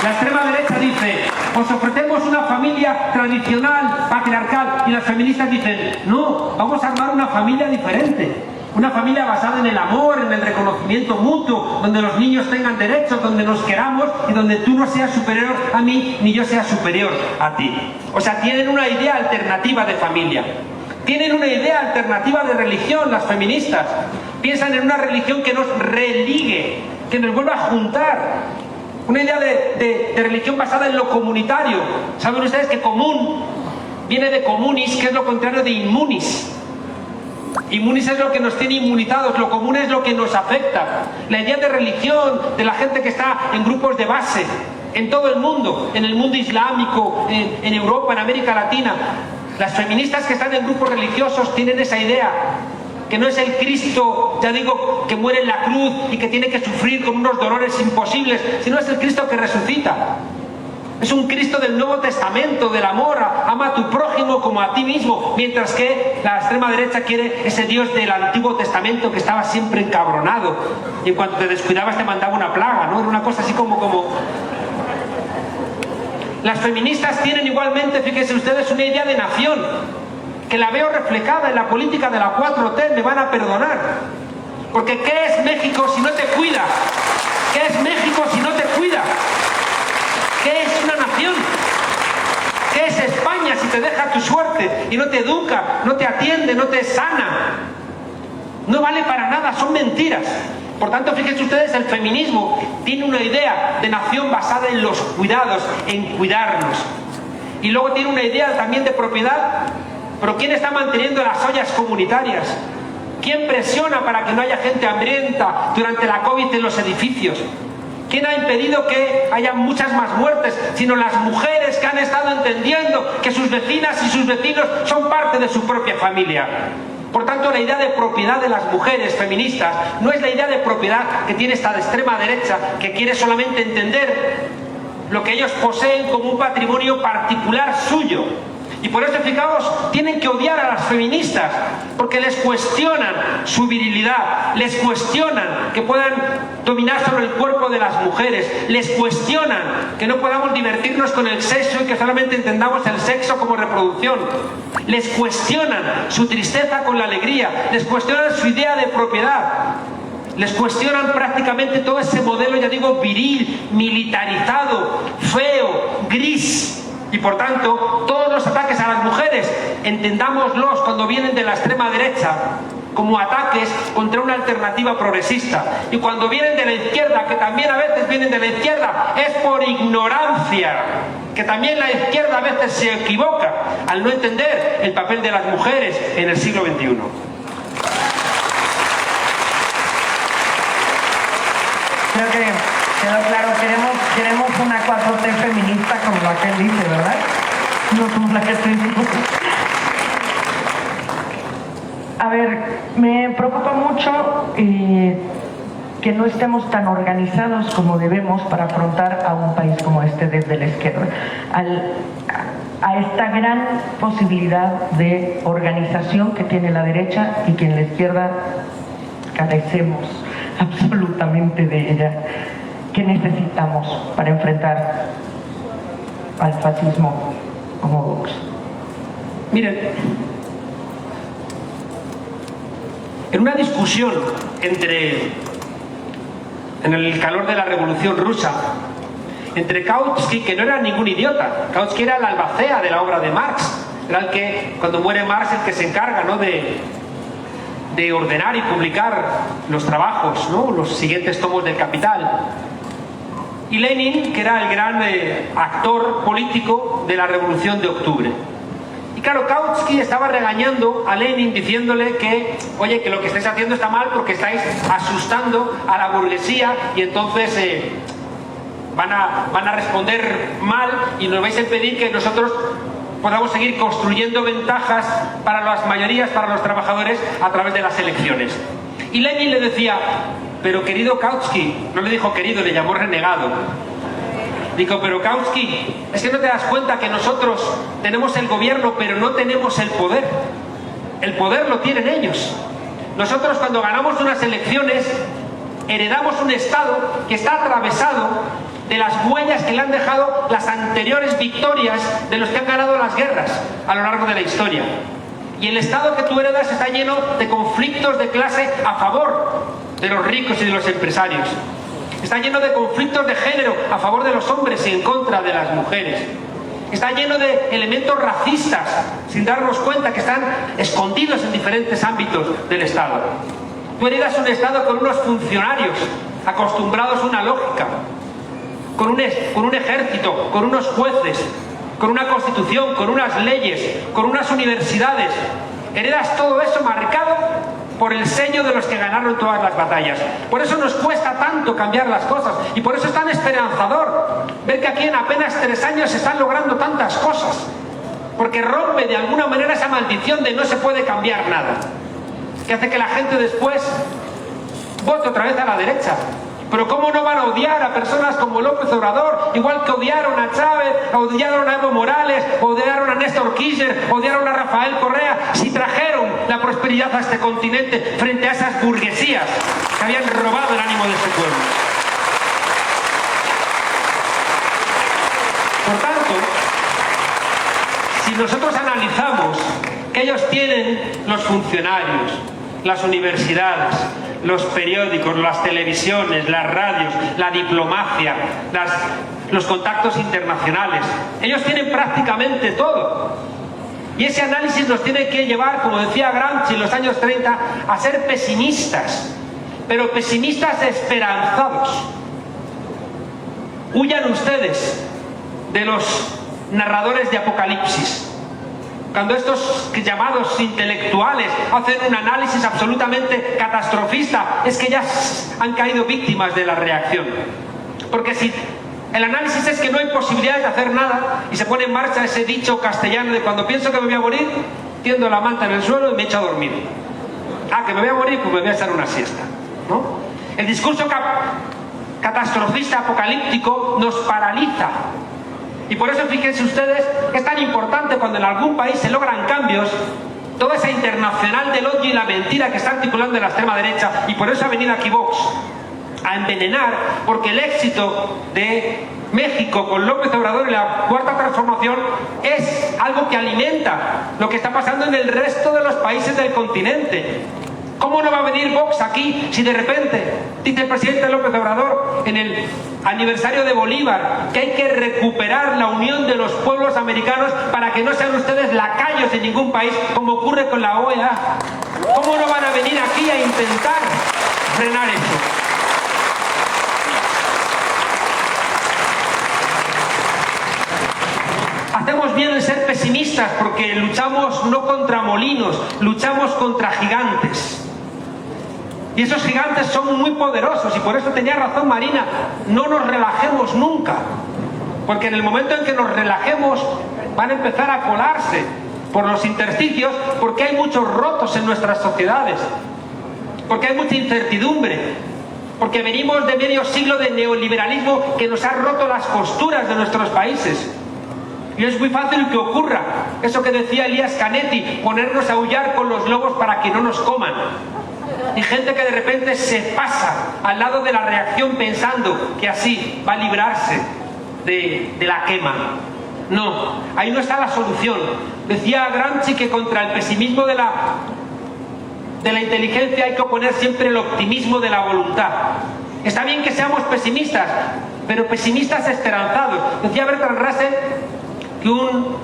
La extrema derecha dice, os ofrecemos una familia tradicional, patriarcal, y las feministas dicen, no, vamos a armar una familia diferente. Una familia basada en el amor, en el reconocimiento mutuo, donde los niños tengan derechos, donde nos queramos y donde tú no seas superior a mí ni yo sea superior a ti. O sea, tienen una idea alternativa de familia. Tienen una idea alternativa de religión, las feministas. Piensan en una religión que nos religue, que nos vuelva a juntar. Una idea de religión basada en lo comunitario. ¿Saben ustedes que común viene de comunis, que es lo contrario de inmunis? Inmunis es lo que nos tiene inmunizados, lo común es lo que nos afecta. La idea de religión, de la gente que está en grupos de base, en todo el mundo islámico, en Europa, en América Latina. Las feministas que están en grupos religiosos tienen esa idea, que no es el Cristo, ya digo, que muere en la cruz y que tiene que sufrir con unos dolores imposibles, sino es el Cristo que resucita. Es un Cristo del Nuevo Testamento, del amor, ama a tu prójimo como a ti mismo, mientras que la extrema derecha quiere ese Dios del Antiguo Testamento que estaba siempre encabronado y en cuanto te descuidabas te mandaba una plaga, ¿no? Era una cosa así como... Las feministas tienen igualmente, fíjense ustedes, una idea de nación, que la veo reflejada en la política de la 4T, me van a perdonar. Porque ¿qué es México si no te cuida? ¿Qué es México si no te cuida? ¿Qué es una nación? ¿Qué es España si te deja tu suerte y no te educa, no te atiende, no te sana? No vale para nada, son mentiras. Por tanto, fíjense ustedes, el feminismo tiene una idea de nación basada en los cuidados, en cuidarnos. Y luego tiene una idea también de propiedad. Pero ¿quién está manteniendo las ollas comunitarias? ¿Quién presiona para que no haya gente hambrienta durante la COVID en los edificios? ¿Quién ha impedido que haya muchas más muertes? Sino las mujeres que han estado entendiendo que sus vecinas y sus vecinos son parte de su propia familia. Por tanto, la idea de propiedad de las mujeres feministas no es la idea de propiedad que tiene esta de extrema derecha, que quiere solamente entender lo que ellos poseen como un patrimonio particular suyo. Y por eso, fijaos, tienen que odiar a las feministas, porque les cuestionan su virilidad, les cuestionan que puedan dominar sobre el cuerpo de las mujeres, les cuestionan que no podamos divertirnos con el sexo y que solamente entendamos el sexo como reproducción, les cuestionan su tristeza con la alegría, les cuestionan su idea de propiedad, les cuestionan prácticamente todo ese modelo, ya digo, viril, militarizado, feo, gris. Y por tanto, todos los ataques a las mujeres, entendámoslos cuando vienen de la extrema derecha, como ataques contra una alternativa progresista. Y cuando vienen de la izquierda, que también a veces vienen de la izquierda, es por ignorancia. Que también la izquierda a veces se equivoca al no entender el papel de las mujeres en el siglo XXI. Creo que quedó claro, queremos una 4T feminista como la que él dice, ¿verdad? No como la que estoy diciendo. A ver, me preocupa mucho que no estemos tan organizados como debemos para afrontar a un país como este desde la izquierda. A esta gran posibilidad de organización que tiene la derecha y que en la izquierda carecemos absolutamente de ella. ¿Qué necesitamos para enfrentar al fascismo como Vox? Miren, en una discusión en el calor de la Revolución Rusa, entre Kautsky, que no era ningún idiota, Kautsky era el albacea de la obra de Marx, era el que, cuando muere Marx, el que se encarga, ¿no?, de ordenar y publicar los trabajos, ¿no?, los siguientes tomos del Capital. Y Lenin, que era el gran actor político de la Revolución de Octubre. Y claro, Kautsky estaba regañando a Lenin diciéndole que, oye, que lo que estáis haciendo está mal porque estáis asustando a la burguesía y entonces van a responder mal y nos vais a impedir que nosotros podamos seguir construyendo ventajas para las mayorías, para los trabajadores, a través de las elecciones. Y Lenin le decía, pero querido Kautsky, no le dijo querido, le llamó renegado. Dijo, pero Kautsky, es que no te das cuenta que nosotros tenemos el gobierno, pero no tenemos el poder. El poder lo tienen ellos. Nosotros, cuando ganamos unas elecciones, heredamos un Estado que está atravesado de las huellas que le han dejado las anteriores victorias de los que han ganado las guerras a lo largo de la historia. Y el Estado que tú heredas está lleno de conflictos de clase a favor de los ricos y de los empresarios. Está lleno de conflictos de género a favor de los hombres y en contra de las mujeres. Está lleno de elementos racistas, sin darnos cuenta, que están escondidos en diferentes ámbitos del Estado. Tú heredas un Estado con unos funcionarios acostumbrados a una lógica, con un ejército, con unos jueces, con una constitución, con unas leyes, con unas universidades. Heredas todo eso marcado por el sello de los que ganaron todas las batallas. Por eso nos cuesta tanto cambiar las cosas y por eso es tan esperanzador ver que aquí en apenas 3 años se están logrando tantas cosas, porque rompe de alguna manera esa maldición de no se puede cambiar nada, que hace que la gente después vote otra vez a la derecha. Pero ¿cómo no van a odiar a personas como López Obrador, igual que odiaron a Chávez, odiaron a Evo Morales, odiaron a Néstor Kirchner, odiaron a Rafael Correa, si trajeron la prosperidad a este continente frente a esas burguesías que habían robado el ánimo de ese pueblo? Por tanto, si nosotros analizamos que ellos tienen los funcionarios, las universidades, los periódicos, las televisiones, las radios, la diplomacia, los contactos internacionales. Ellos tienen prácticamente todo. Y ese análisis nos tiene que llevar, como decía Gramsci en los años 30, a ser pesimistas, pero pesimistas esperanzados. Huyan ustedes de los narradores de Apocalipsis. Cuando estos llamados intelectuales hacen un análisis absolutamente catastrofista, es que ya han caído víctimas de la reacción. Porque si el análisis es que no hay posibilidades de hacer nada y se pone en marcha ese dicho castellano de cuando pienso que me voy a morir, tiendo la manta en el suelo y me echo a dormir. Ah, que me voy a morir, pues me voy a echar una siesta, ¿no? El discurso catastrofista apocalíptico nos paraliza. Y por eso fíjense ustedes, es tan importante cuando en algún país se logran cambios, toda esa internacional del odio y la mentira que está articulando la extrema derecha, y por eso ha venido aquí Vox a envenenar, porque el éxito de México con López Obrador y la Cuarta Transformación es algo que alimenta lo que está pasando en el resto de los países del continente. ¿Cómo no va a venir Vox aquí si de repente dice el presidente López Obrador en el aniversario de Bolívar que hay que recuperar la unión de los pueblos americanos para que no sean ustedes lacayos de ningún país como ocurre con la OEA? ¿Cómo no van a venir aquí a intentar frenar eso? Hacemos bien en ser pesimistas porque luchamos no contra molinos, luchamos contra gigantes. Y esos gigantes son muy poderosos y por eso tenía razón Marina, no nos relajemos nunca. Porque en el momento en que nos relajemos van a empezar a colarse por los intersticios, porque hay muchos rotos en nuestras sociedades, porque hay mucha incertidumbre, porque venimos de medio siglo de neoliberalismo que nos ha roto las costuras de nuestros países. Y es muy fácil que ocurra eso que decía Elías Canetti, ponernos a aullar con los lobos para que no nos coman. Y gente que de repente se pasa al lado de la reacción pensando que así va a librarse de la quema. No, ahí no está la solución. Decía Gramsci que contra el pesimismo de la inteligencia hay que oponer siempre el optimismo de la voluntad. Está bien que seamos pesimistas, pero pesimistas esperanzados. Decía Bertrand Russell que un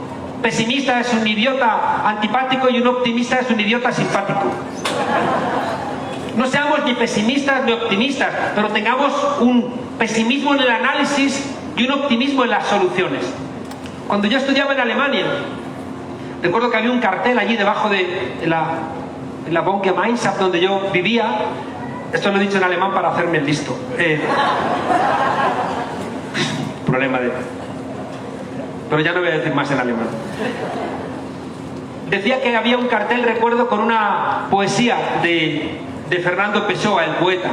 pesimista es un idiota antipático y un optimista es un idiota simpático. No seamos ni pesimistas ni optimistas, pero tengamos un pesimismo en el análisis y un optimismo en las soluciones. Cuando yo estudiaba en Alemania, recuerdo que había un cartel allí debajo de la Bongemeinschaft donde yo vivía. Esto lo he dicho en alemán para hacerme el listo. Problema de... Pero ya no voy a decir más en alemán. Decía que había un cartel, recuerdo, con una poesía de Fernando Pessoa, el poeta,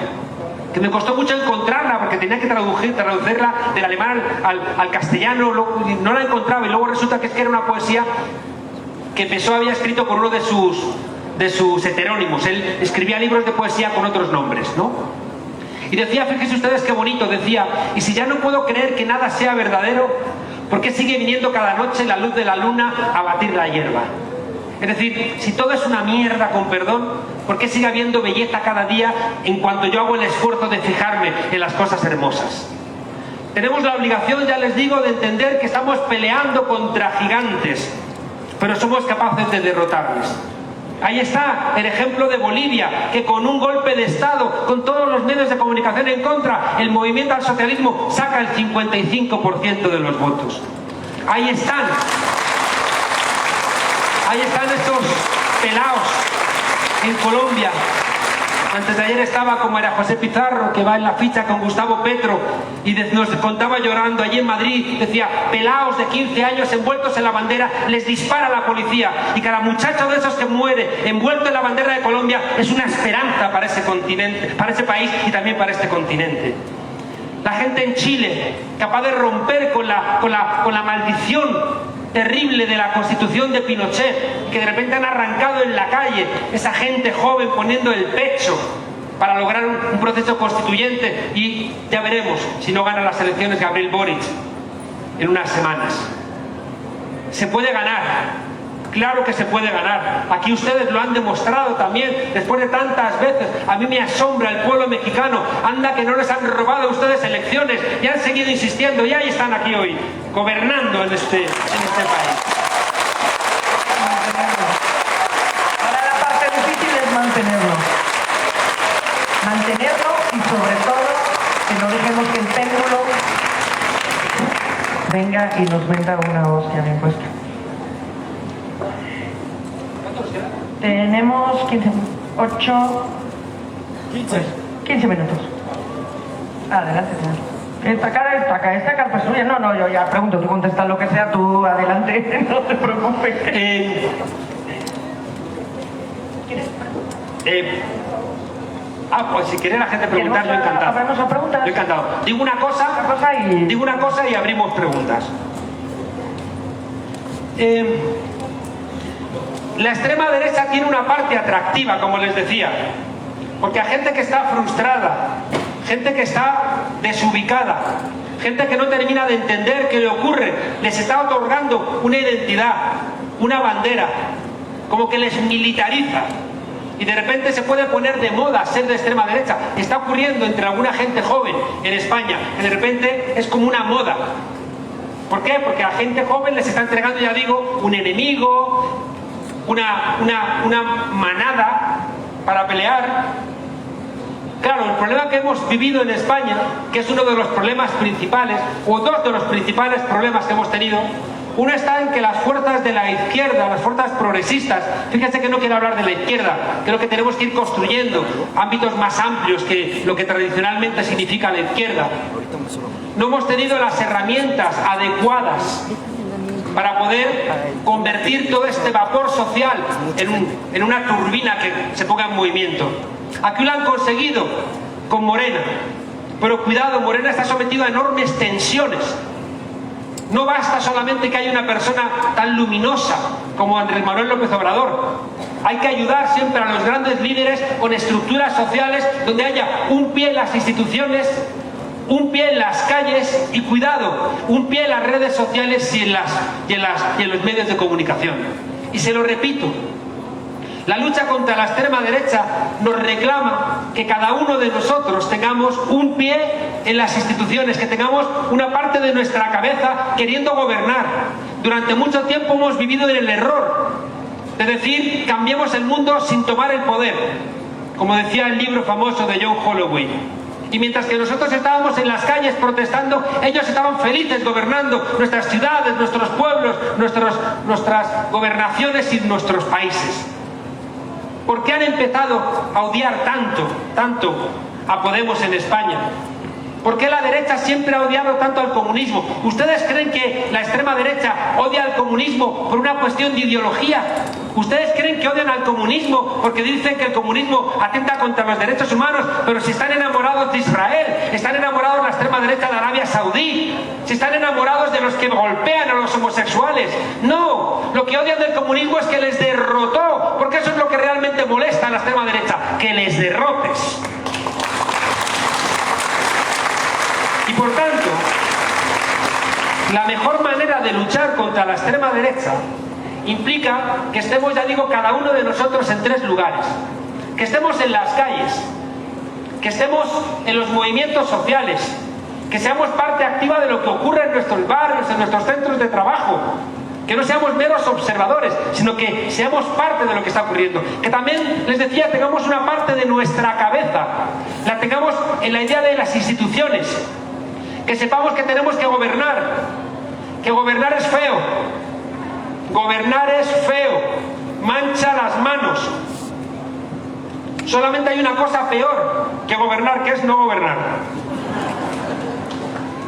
que me costó mucho encontrarla porque tenía que traducirla del alemán al castellano, no la encontraba y luego resulta que era una poesía que Pessoa había escrito con uno de sus heterónimos. Él escribía libros de poesía con otros nombres, ¿no? Y decía, fíjense ustedes qué bonito, decía, y si ya no puedo creer que nada sea verdadero, ¿por qué sigue viniendo cada noche la luz de la luna a batir la hierba? Es decir, si todo es una mierda, con perdón, ¿por qué sigue habiendo belleza cada día en cuanto yo hago el esfuerzo de fijarme en las cosas hermosas? Tenemos la obligación, ya les digo, de entender que estamos peleando contra gigantes, pero somos capaces de derrotarles. Ahí está el ejemplo de Bolivia, que con un golpe de Estado, con todos los medios de comunicación en contra, el movimiento al socialismo saca el 55% de los votos. Ahí están estos pelaos en Colombia. Antes de ayer estaba con María José Pizarro, que va en la ficha con Gustavo Petro, y nos contaba llorando allí en Madrid, decía, pelaos de 15 años envueltos en la bandera, les dispara la policía, y cada muchacho de esos que muere envuelto en la bandera de Colombia es una esperanza para ese continente, para ese país y también para este continente. La gente en Chile, capaz de romper con la maldición terrible de la Constitución de Pinochet, que de repente han arrancado en la calle esa gente joven poniendo el pecho para lograr un proceso constituyente, y ya veremos si no gana las elecciones Gabriel Boric en unas semanas. Se puede ganar, claro que se puede ganar. Aquí ustedes lo han demostrado también, después de tantas veces. A mí me asombra el pueblo mexicano, anda que no les han robado a ustedes elecciones y han seguido insistiendo, y ahí están aquí hoy, gobernando en este país. Ahora la parte difícil es mantenerlo y sobre todo que no dejemos que el péndulo venga y nos venda una hostia bien puesta. Tenemos 15 minutos. Adelante, señor. Esta carpa es suya. No, yo ya pregunto, tú contestas lo que sea, tú adelante, no te preocupes. Pues si quiere la gente preguntar, yo encantado. ¿Abrimos a preguntas? Yo encantado. Digo una cosa y abrimos preguntas. La extrema derecha tiene una parte atractiva, como les decía, porque a gente que está frustrada, gente que está desubicada, gente que no termina de entender qué le ocurre, les está otorgando una identidad, una bandera, como que les militariza, y de repente se puede poner de moda ser de extrema derecha. Está ocurriendo entre alguna gente joven en España, que de repente es como una moda. ¿Por qué? Porque a gente joven les está entregando, ya digo, un enemigo, una manada para pelear. Claro, el problema que hemos vivido en España, que es uno de los problemas principales, o dos de los principales problemas que hemos tenido, uno está en que las fuerzas de la izquierda, las fuerzas progresistas, fíjense que no quiero hablar de la izquierda, creo que tenemos que ir construyendo ámbitos más amplios que lo que tradicionalmente significa la izquierda. No hemos tenido las herramientas adecuadas para poder convertir todo este vapor social en una turbina que se ponga en movimiento. Aquí lo han conseguido con Morena, pero cuidado, Morena está sometido a enormes tensiones. No basta solamente que haya una persona tan luminosa como Andrés Manuel López Obrador. Hay que ayudar siempre a los grandes líderes con estructuras sociales donde haya un pie en las instituciones, un pie en las calles y, cuidado, un pie en las redes sociales y en los medios de comunicación. Y se lo repito, la lucha contra la extrema derecha nos reclama que cada uno de nosotros tengamos un pie en las instituciones, que tengamos una parte de nuestra cabeza queriendo gobernar. Durante mucho tiempo hemos vivido en el error de decir, cambiemos el mundo sin tomar el poder, como decía el libro famoso de John Holloway. Y mientras que nosotros estábamos en las calles protestando, ellos estaban felices gobernando nuestras ciudades, nuestros pueblos, nuestras gobernaciones y nuestros países. ¿Por qué han empezado a odiar tanto a Podemos en España? ¿Por qué la derecha siempre ha odiado tanto al comunismo? ¿Ustedes creen que la extrema derecha odia al comunismo por una cuestión de ideología? ¿Ustedes creen que odian al comunismo porque dicen que el comunismo atenta contra los derechos humanos? Pero si están enamorados de Israel, están enamorados de la extrema derecha de Arabia Saudí, si están enamorados de los que golpean a los homosexuales. No, lo que odian del comunismo es que les derrotó, porque eso es lo que realmente molesta a la extrema derecha, que les derrotes. luchar contra la extrema derecha implica que estemos, ya digo, cada uno de nosotros en 3 lugares. Que estemos en las calles, que estemos en los movimientos sociales, que seamos parte activa de lo que ocurre en nuestros barrios, en nuestros centros de trabajo, que no seamos meros observadores, sino que seamos parte de lo que está ocurriendo. Que también, les decía, tengamos una parte de nuestra cabeza, la tengamos en la idea de las instituciones, que sepamos que tenemos que gobernar es feo, gobernar es feo, mancha las manos. Solamente hay una cosa peor que gobernar, que es no gobernar.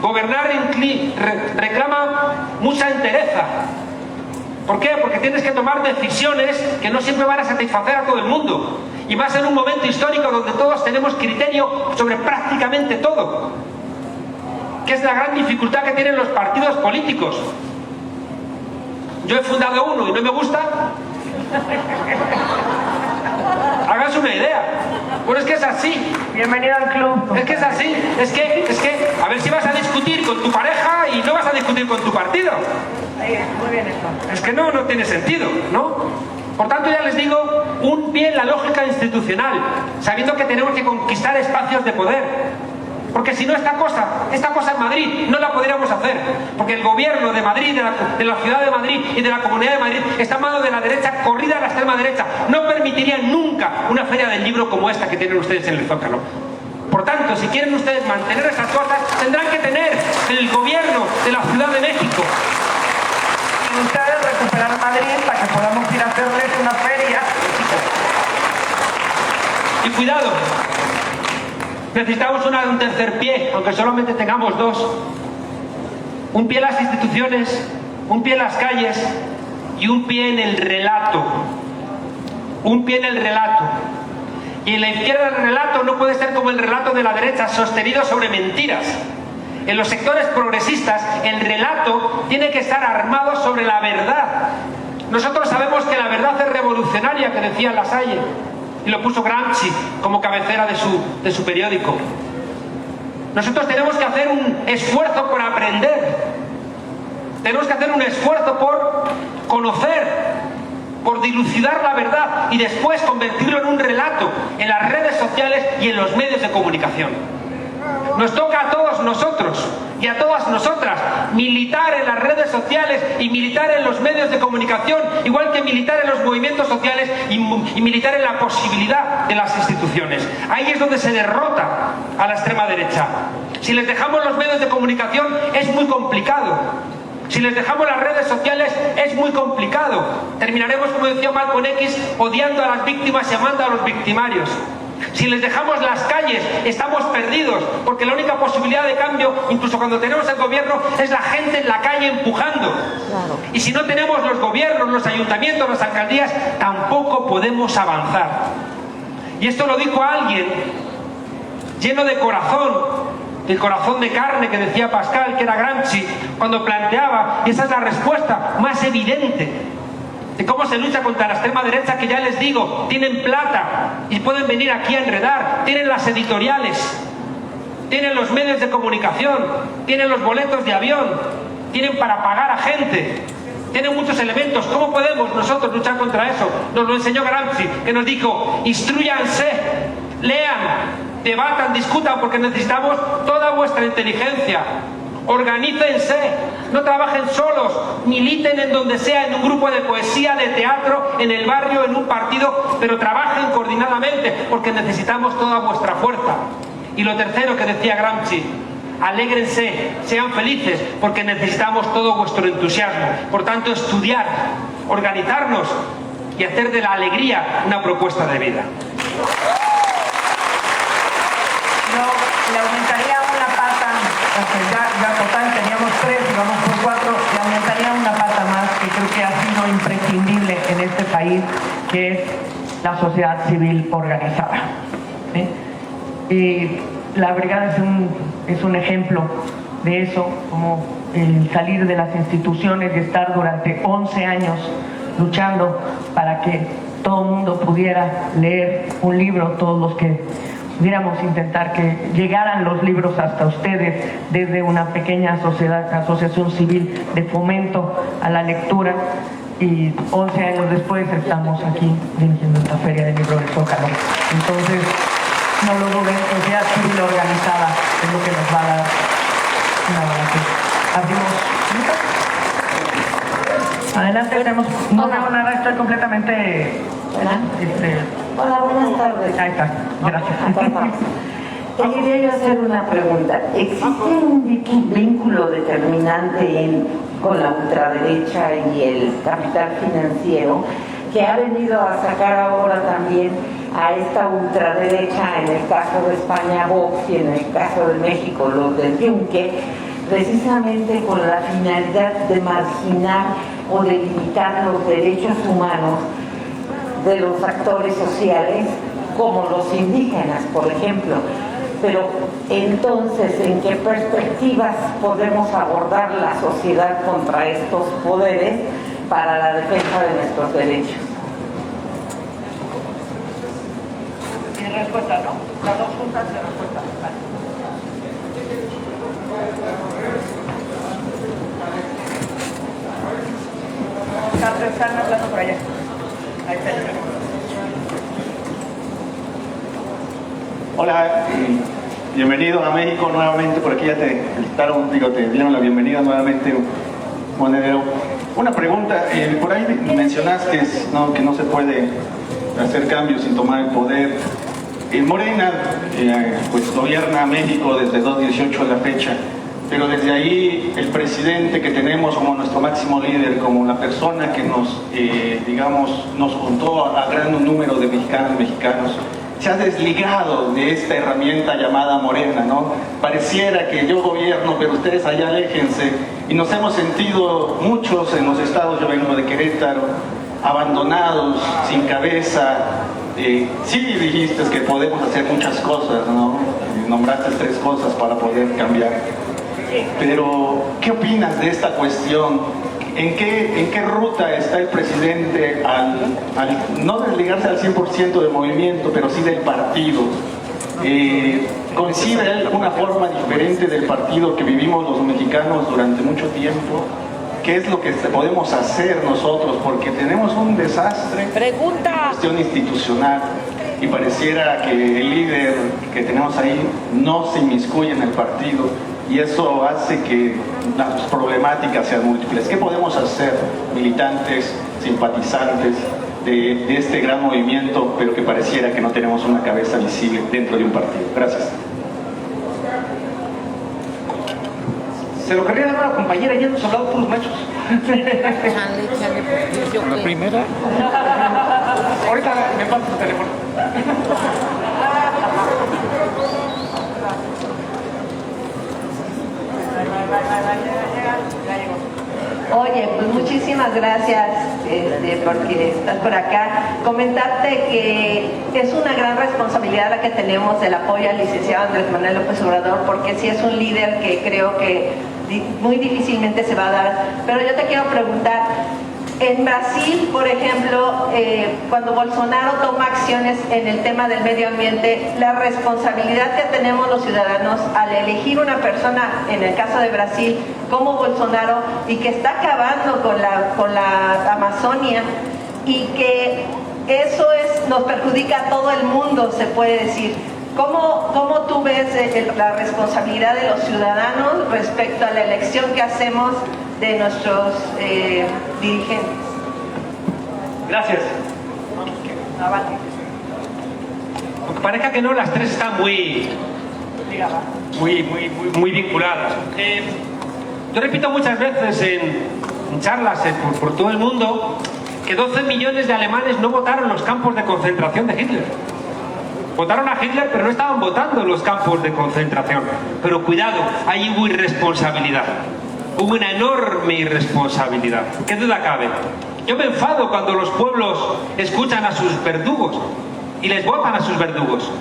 Gobernar reclama mucha entereza. ¿Por qué? Porque tienes que tomar decisiones que no siempre van a satisfacer a todo el mundo. Y más en un momento histórico donde todos tenemos criterio sobre prácticamente todo. Que es la gran dificultad que tienen los partidos políticos. Yo he fundado uno y no me gusta. Háganse una idea. Pues es que es así. Bienvenido al club. Es que es así. Es que, a ver si vas a discutir con tu pareja y no vas a discutir con tu partido. Muy bien esto. Es que no tiene sentido, ¿no? Por tanto, ya les digo, un pie en la lógica institucional, sabiendo que tenemos que conquistar espacios de poder. Porque si no, esta cosa en Madrid no la podríamos hacer. Porque el gobierno de Madrid, de la ciudad de Madrid y de la Comunidad de Madrid está en manos de la derecha, corrida a la extrema derecha. No permitirían nunca una feria del libro como esta que tienen ustedes en el Zócalo. Por tanto, si quieren ustedes mantener esas cosas, tendrán que tener el gobierno de la Ciudad de México. Y ustedes recuperar Madrid para que podamos ir a hacerles una feria. Y cuidado. Necesitamos un tercer pie, aunque solamente tengamos 2. Un pie en las instituciones, un pie en las calles y un pie en el relato. Un pie en el relato. Y en la izquierda el relato no puede ser como el relato de la derecha, sostenido sobre mentiras. En los sectores progresistas el relato tiene que estar armado sobre la verdad. Nosotros sabemos que la verdad es revolucionaria, que decía Lasalle. Y lo puso Gramsci como cabecera de su periódico. Nosotros tenemos que hacer un esfuerzo por aprender. Tenemos que hacer un esfuerzo por conocer, por dilucidar la verdad y después convertirlo en un relato en las redes sociales y en los medios de comunicación. Nos toca a todos nosotros y a todas nosotras militar en las redes sociales y militar en los medios de comunicación, igual que militar en los movimientos sociales y militar en la posibilidad de las instituciones. Ahí es donde se derrota a la extrema derecha. Si les dejamos los medios de comunicación es muy complicado. Si les dejamos las redes sociales es muy complicado. Terminaremos, como decía Malcolm X, odiando a las víctimas y amando a los victimarios. Si les dejamos las calles, estamos perdidos, porque la única posibilidad de cambio, incluso cuando tenemos el gobierno, es la gente en la calle empujando. Claro. Y si no tenemos los gobiernos, los ayuntamientos, las alcaldías, tampoco podemos avanzar. Y esto lo dijo alguien lleno de corazón, del corazón de carne que decía Pascal, que era Gramsci, cuando planteaba, y esa es la respuesta más evidente, de cómo se lucha contra la extrema derecha, que ya les digo, tienen plata y pueden venir aquí a enredar, tienen las editoriales, tienen los medios de comunicación, tienen los boletos de avión, tienen para pagar a gente, tienen muchos elementos. ¿Cómo podemos nosotros luchar contra eso? Nos lo enseñó Gramsci, que nos dijo, instrúyanse, lean, debatan, discutan, porque necesitamos toda vuestra inteligencia. Organícense, no trabajen solos, militen en donde sea, en un grupo de poesía, de teatro, en el barrio, en un partido, pero trabajen coordinadamente, porque necesitamos toda vuestra fuerza. Y lo tercero que decía Gramsci, alégrense, sean felices, porque necesitamos todo vuestro entusiasmo. Por tanto, estudiar, organizarnos y hacer de la alegría una propuesta de vida. Le aumentaría una pata, ya total teníamos 3 y vamos por 4, le aumentaría una pata más que creo que ha sido imprescindible en este país, que es la sociedad civil organizada. Y la brigada es un ejemplo de eso, como el salir de las instituciones y estar durante 11 años luchando para que todo el mundo pudiera leer un libro, todos los que pudiéramos intentar que llegaran los libros hasta ustedes desde una pequeña asociación civil de fomento a la lectura, y 11 años después estamos aquí dirigiendo esta Feria del Libro de Zócalo. Entonces, no lo duden, sociedad civil organizada es lo que nos va a dar una base. Abrimos. Adelante, tenemos. No veo nada, estoy completamente. Hola, buenas tardes. Ahí está, gracias. Quería yo hacer una pregunta. ¿Existe un vínculo determinante con la ultraderecha y el capital financiero que ha venido a sacar ahora también a esta ultraderecha, en el caso de España Vox y en el caso de México los del Yunque, precisamente con la finalidad de marginar o de limitar los derechos humanos de los actores sociales, como los indígenas, por ejemplo? Pero entonces, ¿en qué perspectivas podemos abordar la sociedad contra estos poderes para la defensa de nuestros derechos? Tiene respuesta, ¿no? Las dos juntas de respuesta. Están hablando por allá. Ahí está. Hola, bienvenido a México nuevamente. Por aquí ya te felicitaron, te dieron la bienvenida nuevamente, Monedero. Una pregunta, por ahí mencionaste que no se puede hacer cambios sin tomar el poder. Morena pues gobierna México desde 2018 a la fecha, pero desde ahí el presidente que tenemos como nuestro máximo líder, como la persona que nos juntó a gran número de mexicanos, se ha desligado de esta herramienta llamada Morena, ¿no? Pareciera que yo gobierno, pero ustedes allá aléjense, y nos hemos sentido muchos en los estados, yo vengo de Querétaro, abandonados, sin cabeza. Sí dijiste que podemos hacer muchas cosas, ¿no? Nombraste 3 cosas para poder cambiar. Pero, ¿qué opinas de esta cuestión? ¿En qué ruta está el presidente al no desligarse al 100% del movimiento, pero sí del partido? ¿Concibe él una forma diferente del partido que vivimos los mexicanos durante mucho tiempo? ¿Qué es lo que podemos hacer nosotros? Porque tenemos un desastre en cuestión institucional y pareciera que el líder que tenemos ahí no se inmiscuye en el partido, y eso hace que las problemáticas sean múltiples. ¿Qué podemos hacer, militantes, simpatizantes de este gran movimiento, pero que pareciera que no tenemos una cabeza visible dentro de un partido? Gracias. Se lo quería dar a una compañera, ya hemos hablado puros machos. La primera. Ahorita me paso tu teléfono. Oye, pues muchísimas gracias porque estás por acá. Comentarte que es una gran responsabilidad la que tenemos del apoyo al licenciado Andrés Manuel López Obrador, porque sí es un líder que creo que muy difícilmente se va a dar. Pero yo te quiero preguntar, en Brasil, por ejemplo, cuando Bolsonaro toma acciones en el tema del medio ambiente, la responsabilidad que tenemos los ciudadanos al elegir una persona, en el caso de Brasil, como Bolsonaro, y que está acabando con la Amazonia, y que eso nos perjudica a todo el mundo, se puede decir. ¿Cómo tú ves la responsabilidad de los ciudadanos respecto a la elección que hacemos de nuestros dirigentes? Gracias. Aunque parezca que no, las 3 están muy vinculadas. Yo repito muchas veces en charlas por todo el mundo que 12 millones de alemanes no votaron los campos de concentración de Hitler. Votaron a Hitler, pero no estaban votando en los campos de concentración. Pero cuidado, ahí hubo irresponsabilidad. Hubo una enorme irresponsabilidad. ¿Qué duda cabe? Yo me enfado cuando los pueblos escuchan a sus verdugos y les votan a sus verdugos.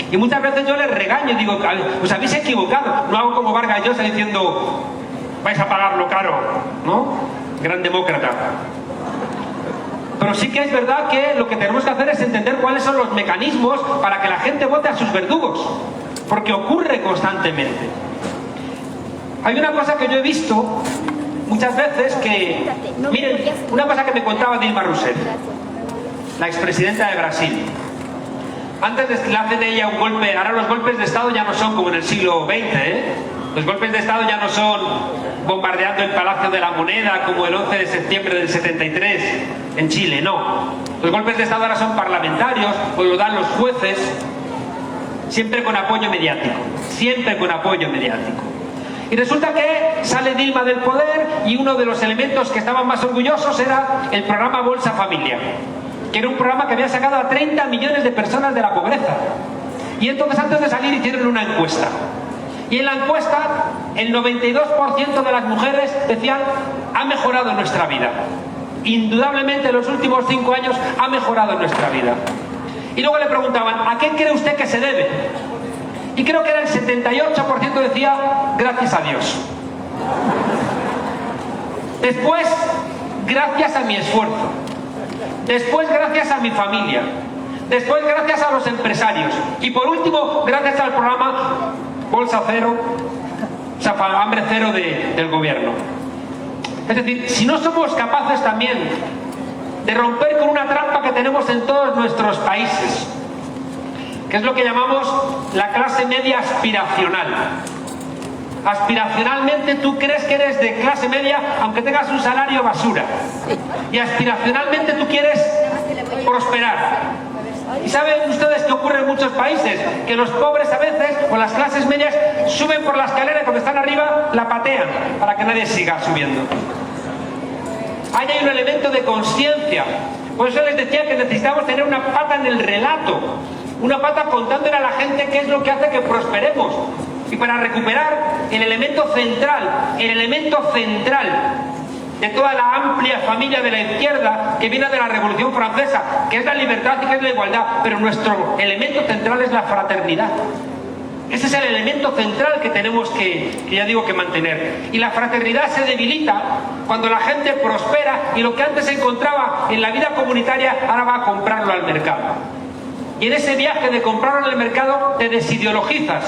Y muchas veces yo les regaño y digo, os habéis equivocado. No hago como Vargas Llosa diciendo, vais a pagarlo caro, ¿no? Gran demócrata. Pero sí que es verdad que lo que tenemos que hacer es entender cuáles son los mecanismos para que la gente vote a sus verdugos, porque ocurre constantemente. Hay una cosa que yo he visto muchas veces que, miren, una cosa que me contaba Dilma Rousseff, la expresidenta de Brasil. Antes de que le hacen ella un golpe, ahora los golpes de Estado ya no son como en el siglo XX, Los golpes de Estado ya no son bombardeando el Palacio de la Moneda como el 11 de septiembre del 73 en Chile, no. Los golpes de Estado ahora son parlamentarios o lo dan los jueces, siempre con apoyo mediático, siempre con apoyo mediático. Y resulta que sale Dilma del poder y uno de los elementos que estaban más orgullosos era el programa Bolsa Familia, que era un programa que había sacado a 30 millones de personas de la pobreza. Y entonces antes de salir hicieron una encuesta. Y en la encuesta el 92% de las mujeres decían: ha mejorado nuestra vida. Indudablemente en los últimos 5 años ha mejorado nuestra vida. Y luego le preguntaban: ¿a qué cree usted que se debe? Y creo que era el 78% decía: gracias a Dios. Después, gracias a mi esfuerzo. Después, gracias a mi familia. Después, gracias a los empresarios. Y por último, gracias al programa Bolsa Cero, o sea, Hambre Cero del gobierno. Es decir, si no somos capaces también de romper con una trampa que tenemos en todos nuestros países, que es lo que llamamos la clase media aspiracional. Aspiracionalmente tú crees que eres de clase media aunque tengas un salario basura. Y aspiracionalmente tú quieres prosperar. ¿Y saben ustedes qué ocurre en muchos países? Que los pobres a veces, o las clases medias, suben por la escalera y cuando están arriba la patean para que nadie siga subiendo. Ahí hay un elemento de conciencia. Por eso les decía que necesitamos tener una pata en el relato, una pata contándole a la gente qué es lo que hace que prosperemos. Y para recuperar el elemento central de toda la amplia familia de la izquierda que viene de la Revolución Francesa, que es la libertad y que es la igualdad, pero nuestro elemento central es la fraternidad. Ese es el elemento central que tenemos que ya digo, que mantener. Y la fraternidad se debilita cuando la gente prospera y lo que antes se encontraba en la vida comunitaria ahora va a comprarlo al mercado. Y en ese viaje de comprarlo al mercado te desideologizas.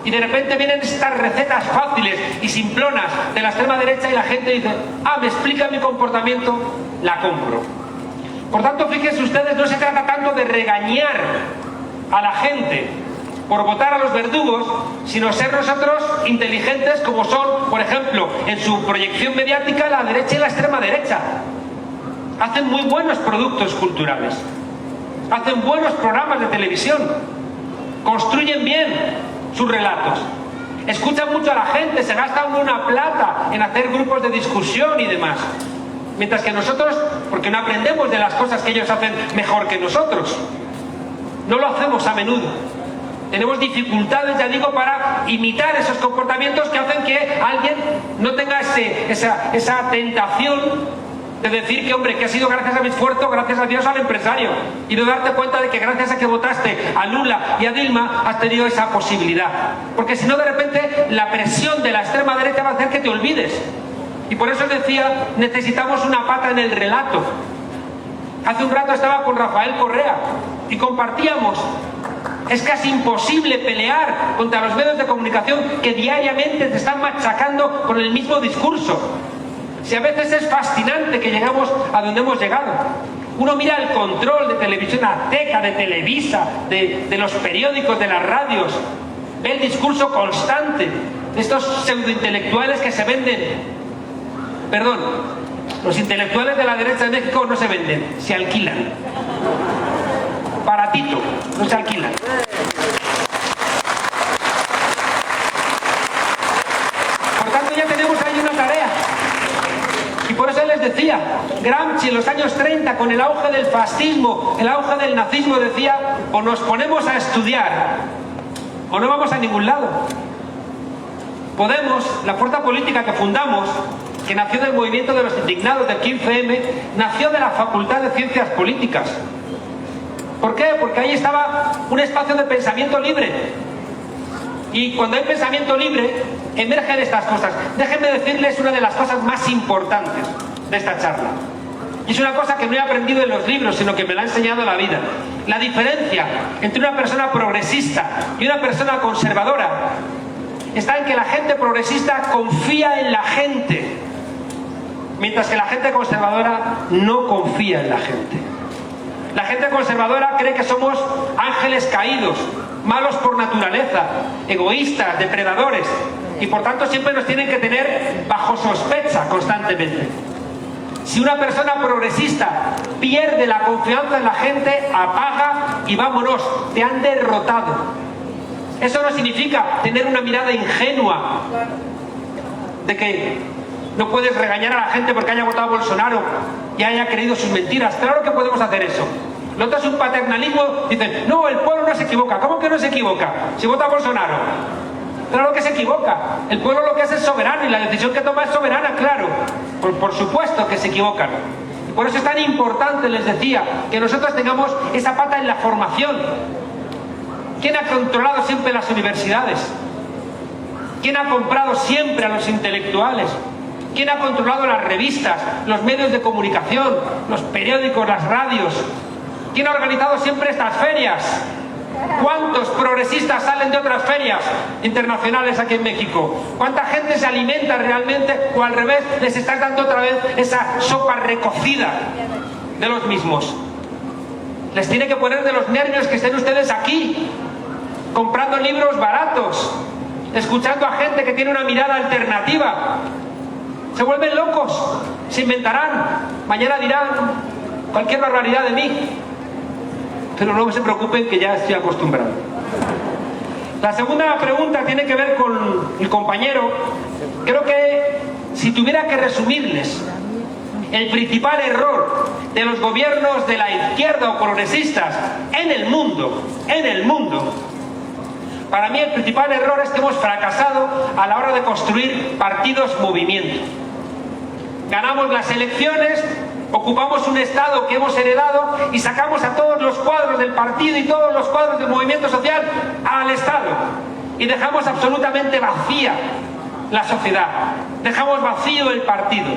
Y de repente vienen estas recetas fáciles y simplonas de la extrema derecha y la gente dice: ah, me explica mi comportamiento, la compro. Por tanto, fíjense ustedes, no se trata tanto de regañar a la gente por votar a los verdugos, sino ser nosotros inteligentes como son, por ejemplo, en su proyección mediática, la derecha y la extrema derecha. Hacen muy buenos productos culturales, hacen buenos programas de televisión, construyen bien sus relatos, escuchan mucho a la gente, se gastan una plata en hacer grupos de discusión y demás. Mientras que nosotros, porque no aprendemos de las cosas que ellos hacen mejor que nosotros, no lo hacemos a menudo. Tenemos dificultades, ya digo, para imitar esos comportamientos que hacen que alguien no tenga esa tentación de decir que, hombre, que ha sido gracias a mi esfuerzo, gracias a Dios, al empresario, y no darte cuenta de que gracias a que votaste a Lula y a Dilma has tenido esa posibilidad. Porque si no, de repente la presión de la extrema derecha va a hacer que te olvides. Y por eso decía, necesitamos una pata en el relato. Hace un rato estaba con Rafael Correa y compartíamos: es casi imposible pelear contra los medios de comunicación que diariamente te están machacando con el mismo discurso. Si a veces es fascinante que llegamos a donde hemos llegado. Uno mira el control de televisión Azteca, de Televisa, de los periódicos, de las radios, ve el discurso constante de estos pseudointelectuales que se venden. Perdón, los intelectuales de la derecha de México no se venden, se alquilan. Baratito, no se alquilan. Por tanto, ya tenemos ahí una tarea. Y por eso les decía, Gramsci en los años 30, con el auge del fascismo, el auge del nazismo, decía: o nos ponemos a estudiar o no vamos a ningún lado. Podemos, la fuerza política que fundamos, que nació del movimiento de los indignados del 15M, nació de la Facultad de Ciencias Políticas. ¿Por qué? Porque ahí estaba un espacio de pensamiento libre. Y cuando hay pensamiento libre, emergen estas cosas. Déjenme decirles una de las cosas más importantes de esta charla. Y es una cosa que no he aprendido en los libros, sino que me la ha enseñado la vida. La diferencia entre una persona progresista y una persona conservadora está en que la gente progresista confía en la gente, mientras que la gente conservadora no confía en la gente. La gente conservadora cree que somos ángeles caídos, malos por naturaleza, egoístas, depredadores, y por tanto siempre nos tienen que tener bajo sospecha constantemente. Si una persona progresista pierde la confianza en la gente, apaga y vámonos, te han derrotado. Eso no significa tener una mirada ingenua de que no puedes regañar a la gente porque haya votado a Bolsonaro y haya creído sus mentiras. Claro que podemos hacer eso. Lo otro es un paternalismo. Dicen, no, el pueblo no se equivoca. ¿Cómo que no se equivoca? Si vota a Bolsonaro. Claro que se equivoca. El pueblo lo que hace es soberano y la decisión que toma es soberana, claro. Por supuesto que se equivocan. Y por eso es tan importante, les decía, que nosotros tengamos esa pata en la formación. ¿Quién ha controlado siempre las universidades? ¿Quién ha comprado siempre a los intelectuales? ¿Quién ha controlado las revistas, los medios de comunicación, los periódicos, las radios? ¿Quién ha organizado siempre estas ferias? ¿Cuántos progresistas salen de otras ferias internacionales aquí en México? ¿Cuánta gente se alimenta realmente o al revés les está dando otra vez esa sopa recocida de los mismos? Les tiene que poner de los nervios que estén ustedes aquí, comprando libros baratos, escuchando a gente que tiene una mirada alternativa. Se vuelven locos, se inventarán, mañana dirán cualquier barbaridad de mí. Pero no se preocupen que ya estoy acostumbrado. La segunda pregunta tiene que ver con el compañero. Creo que si tuviera que resumirles el principal error de los gobiernos de la izquierda o progresistas en el mundo, para mí el principal error es que hemos fracasado a la hora de construir partidos-movimientos. Ganamos las elecciones, ocupamos un estado que hemos heredado y sacamos a todos los cuadros del partido y todos los cuadros del movimiento social al estado. Y dejamos absolutamente vacía la sociedad, dejamos vacío el partido.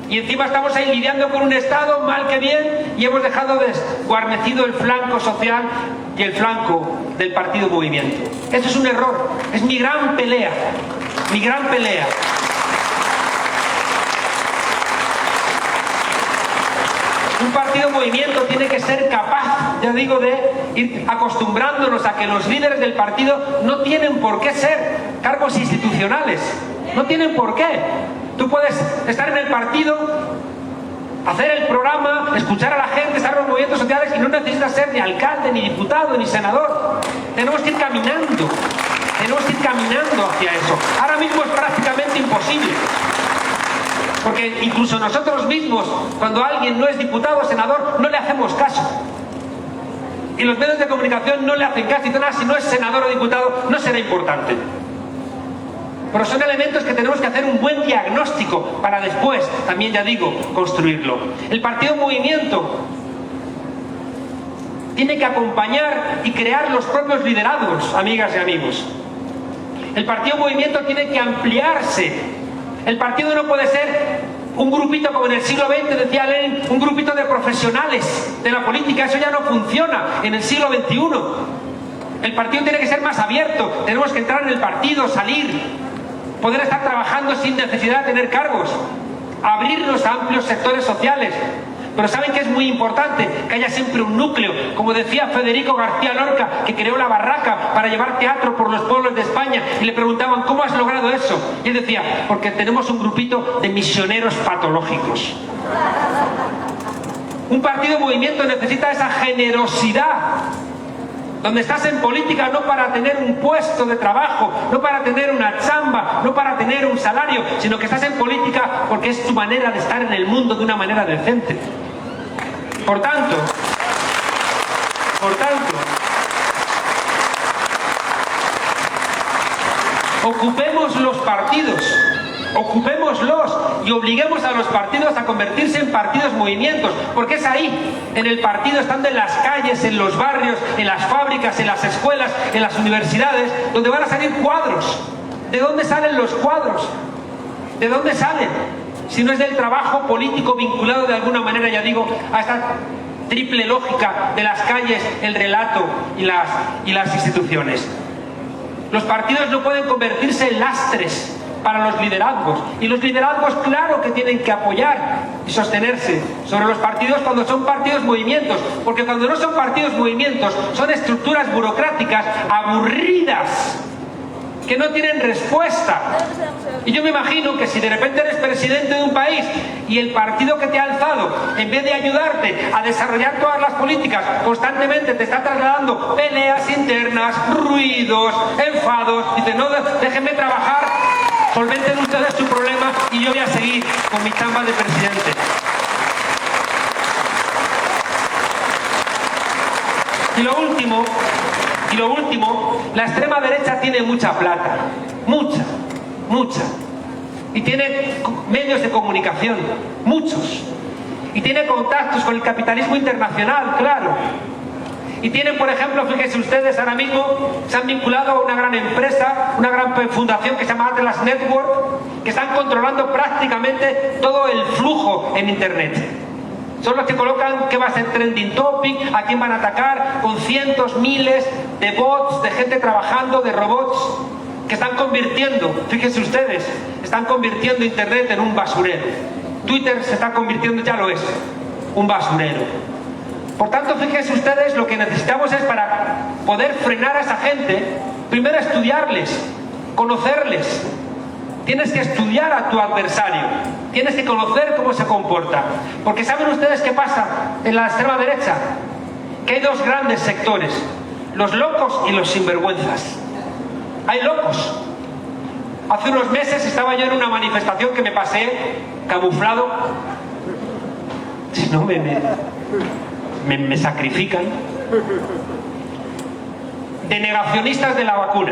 Y encima estamos ahí lidiando con un estado, mal que bien, y hemos dejado desguarnecido el flanco social y el flanco del partido movimiento. Eso es un error, es mi gran pelea, mi gran pelea. Un partido movimiento tiene que ser capaz, ya digo, de ir acostumbrándonos a que los líderes del partido no tienen por qué ser cargos institucionales, no tienen por qué. Tú puedes estar en el partido, hacer el programa, escuchar a la gente, estar en los movimientos sociales y no necesitas ser ni alcalde, ni diputado, ni senador. Tenemos que ir caminando hacia eso. Ahora mismo es prácticamente imposible. Porque incluso nosotros mismos, cuando alguien no es diputado o senador, no le hacemos caso. Y los medios de comunicación no le hacen caso. Y dicen, si no es senador o diputado, no será importante. Pero son elementos que tenemos que hacer un buen diagnóstico para después, también ya digo, construirlo. El partido movimiento tiene que acompañar y crear los propios liderados, amigas y amigos. El partido movimiento tiene que ampliarse. El partido no puede ser un grupito como en el siglo XX, decía Lenin, un grupito de profesionales de la política. Eso ya no funciona en el siglo XXI. El partido tiene que ser más abierto. Tenemos que entrar en el partido, salir, poder estar trabajando sin necesidad de tener cargos, abrirnos a amplios sectores sociales. Pero saben que es muy importante que haya siempre un núcleo, como decía Federico García Lorca, que creó la Barraca para llevar teatro por los pueblos de España, y le preguntaban, ¿cómo has logrado eso? Y él decía, porque tenemos un grupito de misioneros patológicos. Un partido movimiento necesita esa generosidad, donde estás en política no para tener un puesto de trabajo, no para tener una chamba, no para tener un salario, sino que estás en política porque es tu manera de estar en el mundo de una manera decente. Por tanto, ocupemos los partidos, ocupémoslos y obliguemos a los partidos a convertirse en partidos movimientos, porque es ahí, en el partido, estando en las calles, en los barrios, en las fábricas, en las escuelas, en las universidades, donde van a salir cuadros. ¿De dónde salen los cuadros? ¿De dónde salen? si no es del trabajo político vinculado de alguna manera, ya digo, a esta triple lógica de las calles, el relato y las instituciones? Los partidos no pueden convertirse en lastres para los liderazgos, y los liderazgos claro que tienen que apoyar y sostenerse sobre los partidos cuando son partidos movimientos, porque cuando no son partidos movimientos son estructuras burocráticas aburridas que no tienen respuesta. Y yo me imagino que si de repente eres presidente de un país y el partido que te ha alzado, en vez de ayudarte a desarrollar todas las políticas, constantemente te está trasladando peleas internas, ruidos, enfados, dice, no, déjenme trabajar, solventen ustedes su problema y yo voy a seguir con mi chamba de presidente. Y lo último, la extrema derecha tiene mucha plata, mucha, y tiene medios de comunicación, muchos, y tiene contactos con el capitalismo internacional, claro, y tienen, por ejemplo, fíjense ustedes, ahora mismo se han vinculado a una gran empresa, una gran fundación que se llama Atlas Network, que están controlando prácticamente todo el flujo en Internet. Son los que colocan qué va a ser trending topic, a quién van a atacar, con cientos, miles de bots, de gente trabajando, de robots, que están convirtiendo, fíjense ustedes, están convirtiendo Internet en un basurero. Twitter se está convirtiendo, ya lo es, un basurero. Por tanto, fíjense ustedes, lo que necesitamos es, para poder frenar a esa gente, primero estudiarles, conocerles. Tienes que estudiar a tu adversario, tienes que conocer cómo se comporta. Porque ¿saben ustedes qué pasa en la extrema derecha? Que hay dos grandes sectores, los locos y los sinvergüenzas. Hay locos. Hace unos meses estaba yo en una manifestación que me pasé camuflado. Si no me sacrifican. De negacionistas de la vacuna.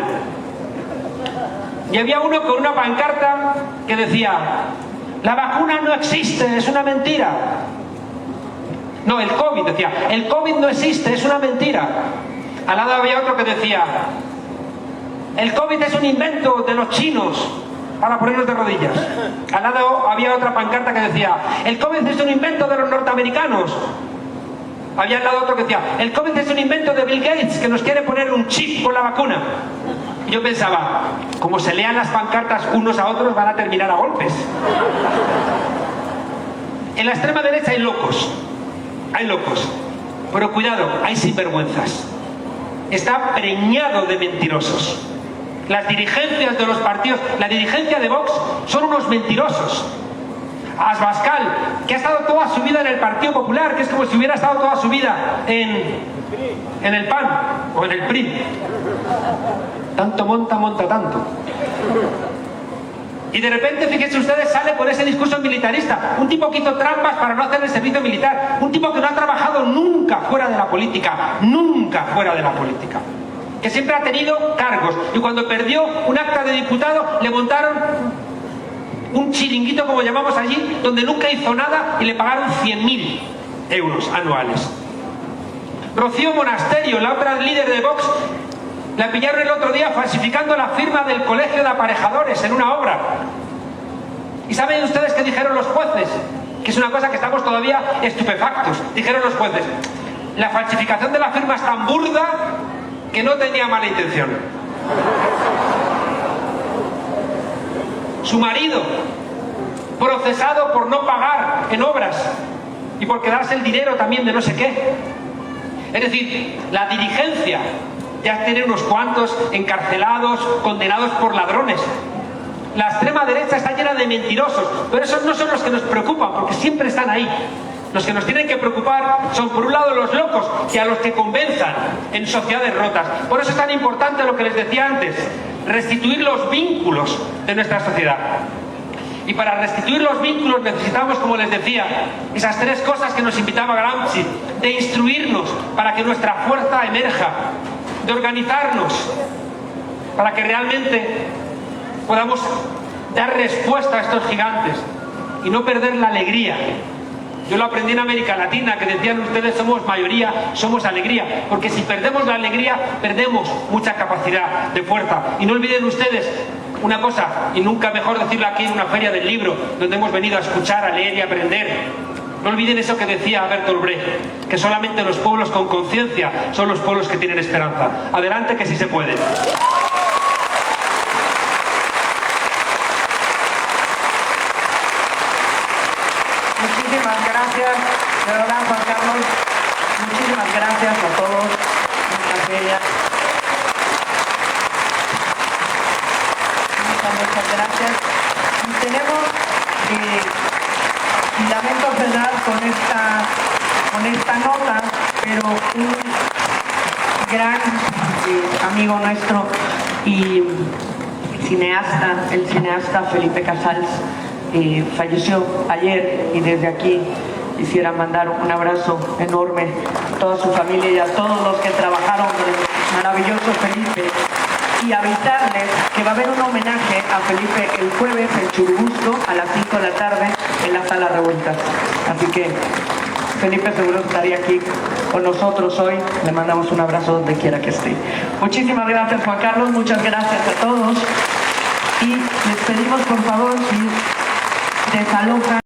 Y había uno con una pancarta que decía, la vacuna no existe, es una mentira. No, el COVID, decía, el COVID no existe, es una mentira. Al lado había otro que decía, el COVID es un invento de los chinos para ponernos de rodillas. Al lado había otra pancarta que decía, el COVID es un invento de los norteamericanos. Había al lado otro que decía, el COVID es un invento de Bill Gates, que nos quiere poner un chip con la vacuna. Y yo pensaba, como se lean las pancartas unos a otros, van a terminar a golpes. En la extrema derecha hay locos, pero cuidado, hay sinvergüenzas. Está preñado de mentirosos. Las dirigencias de los partidos, la dirigencia de Vox, son unos mentirosos. Abascal, que ha estado toda su vida en el Partido Popular, que es como si hubiera estado toda su vida en el PAN o en el PRI. Tanto monta tanto. Y de repente, fíjense ustedes, sale con ese discurso militarista. Un tipo que hizo trampas para no hacer el servicio militar. Un tipo que no ha trabajado nunca fuera de la política. Que siempre ha tenido cargos. Y cuando perdió un acta de diputado, le montaron un chiringuito, como llamamos allí, donde nunca hizo nada y le pagaron 100.000 euros anuales. Rocío Monasterio, la otra líder de Vox, la pillaron el otro día falsificando la firma del Colegio de Aparejadores en una obra. ¿Y saben ustedes qué dijeron los jueces? Que es una cosa que estamos todavía estupefactos. Dijeron los jueces, la falsificación de la firma es tan burda que no tenía mala intención. Su marido, procesado por no pagar en obras y por quedarse el dinero también de no sé qué. Es decir, la dirigencia ya tiene unos cuantos encarcelados, condenados por ladrones. La extrema derecha está llena de mentirosos, pero esos no son los que nos preocupan, porque siempre están ahí. Los que nos tienen que preocupar son, por un lado, los locos, y a los que convenzan en sociedades rotas. Por eso es tan importante lo que les decía antes, restituir los vínculos de nuestra sociedad. Y para restituir los vínculos necesitamos, como les decía, esas tres cosas que nos invitaba Gramsci, de instruirnos para que nuestra fuerza emerja, de organizarnos para que realmente podamos dar respuesta a estos gigantes y no perder la alegría. Yo lo aprendí en América Latina, que decían ustedes, somos mayoría, somos alegría, porque si perdemos la alegría, perdemos mucha capacidad de fuerza. Y no olviden ustedes, una cosa, y nunca mejor decirlo aquí en una feria del libro, donde hemos venido a escuchar, a leer y a aprender. No olviden eso que decía Bertolt Brecht, que solamente los pueblos con conciencia son los pueblos que tienen esperanza. Adelante, que sí se puede. Muchísimas gracias, de verdad, Juan Carlos. Muchísimas gracias a todos. Muchas gracias. Y tenemos, y lamento cerrar con esta nota, pero un gran amigo nuestro y cineasta, el cineasta Felipe Casals, falleció ayer, y desde aquí quisiera mandar un abrazo enorme a toda su familia y a todos los que trabajaron con el maravilloso Felipe, y avisarles que va a haber un homenaje a Felipe el jueves en Churubusco a las 5 de la tarde en la Sala Revueltas. Así que Felipe seguro estaría aquí con nosotros hoy. Le mandamos un abrazo donde quiera que esté. Muchísimas gracias, Juan Carlos. Muchas gracias a todos. Y les pedimos, por favor, si desalojan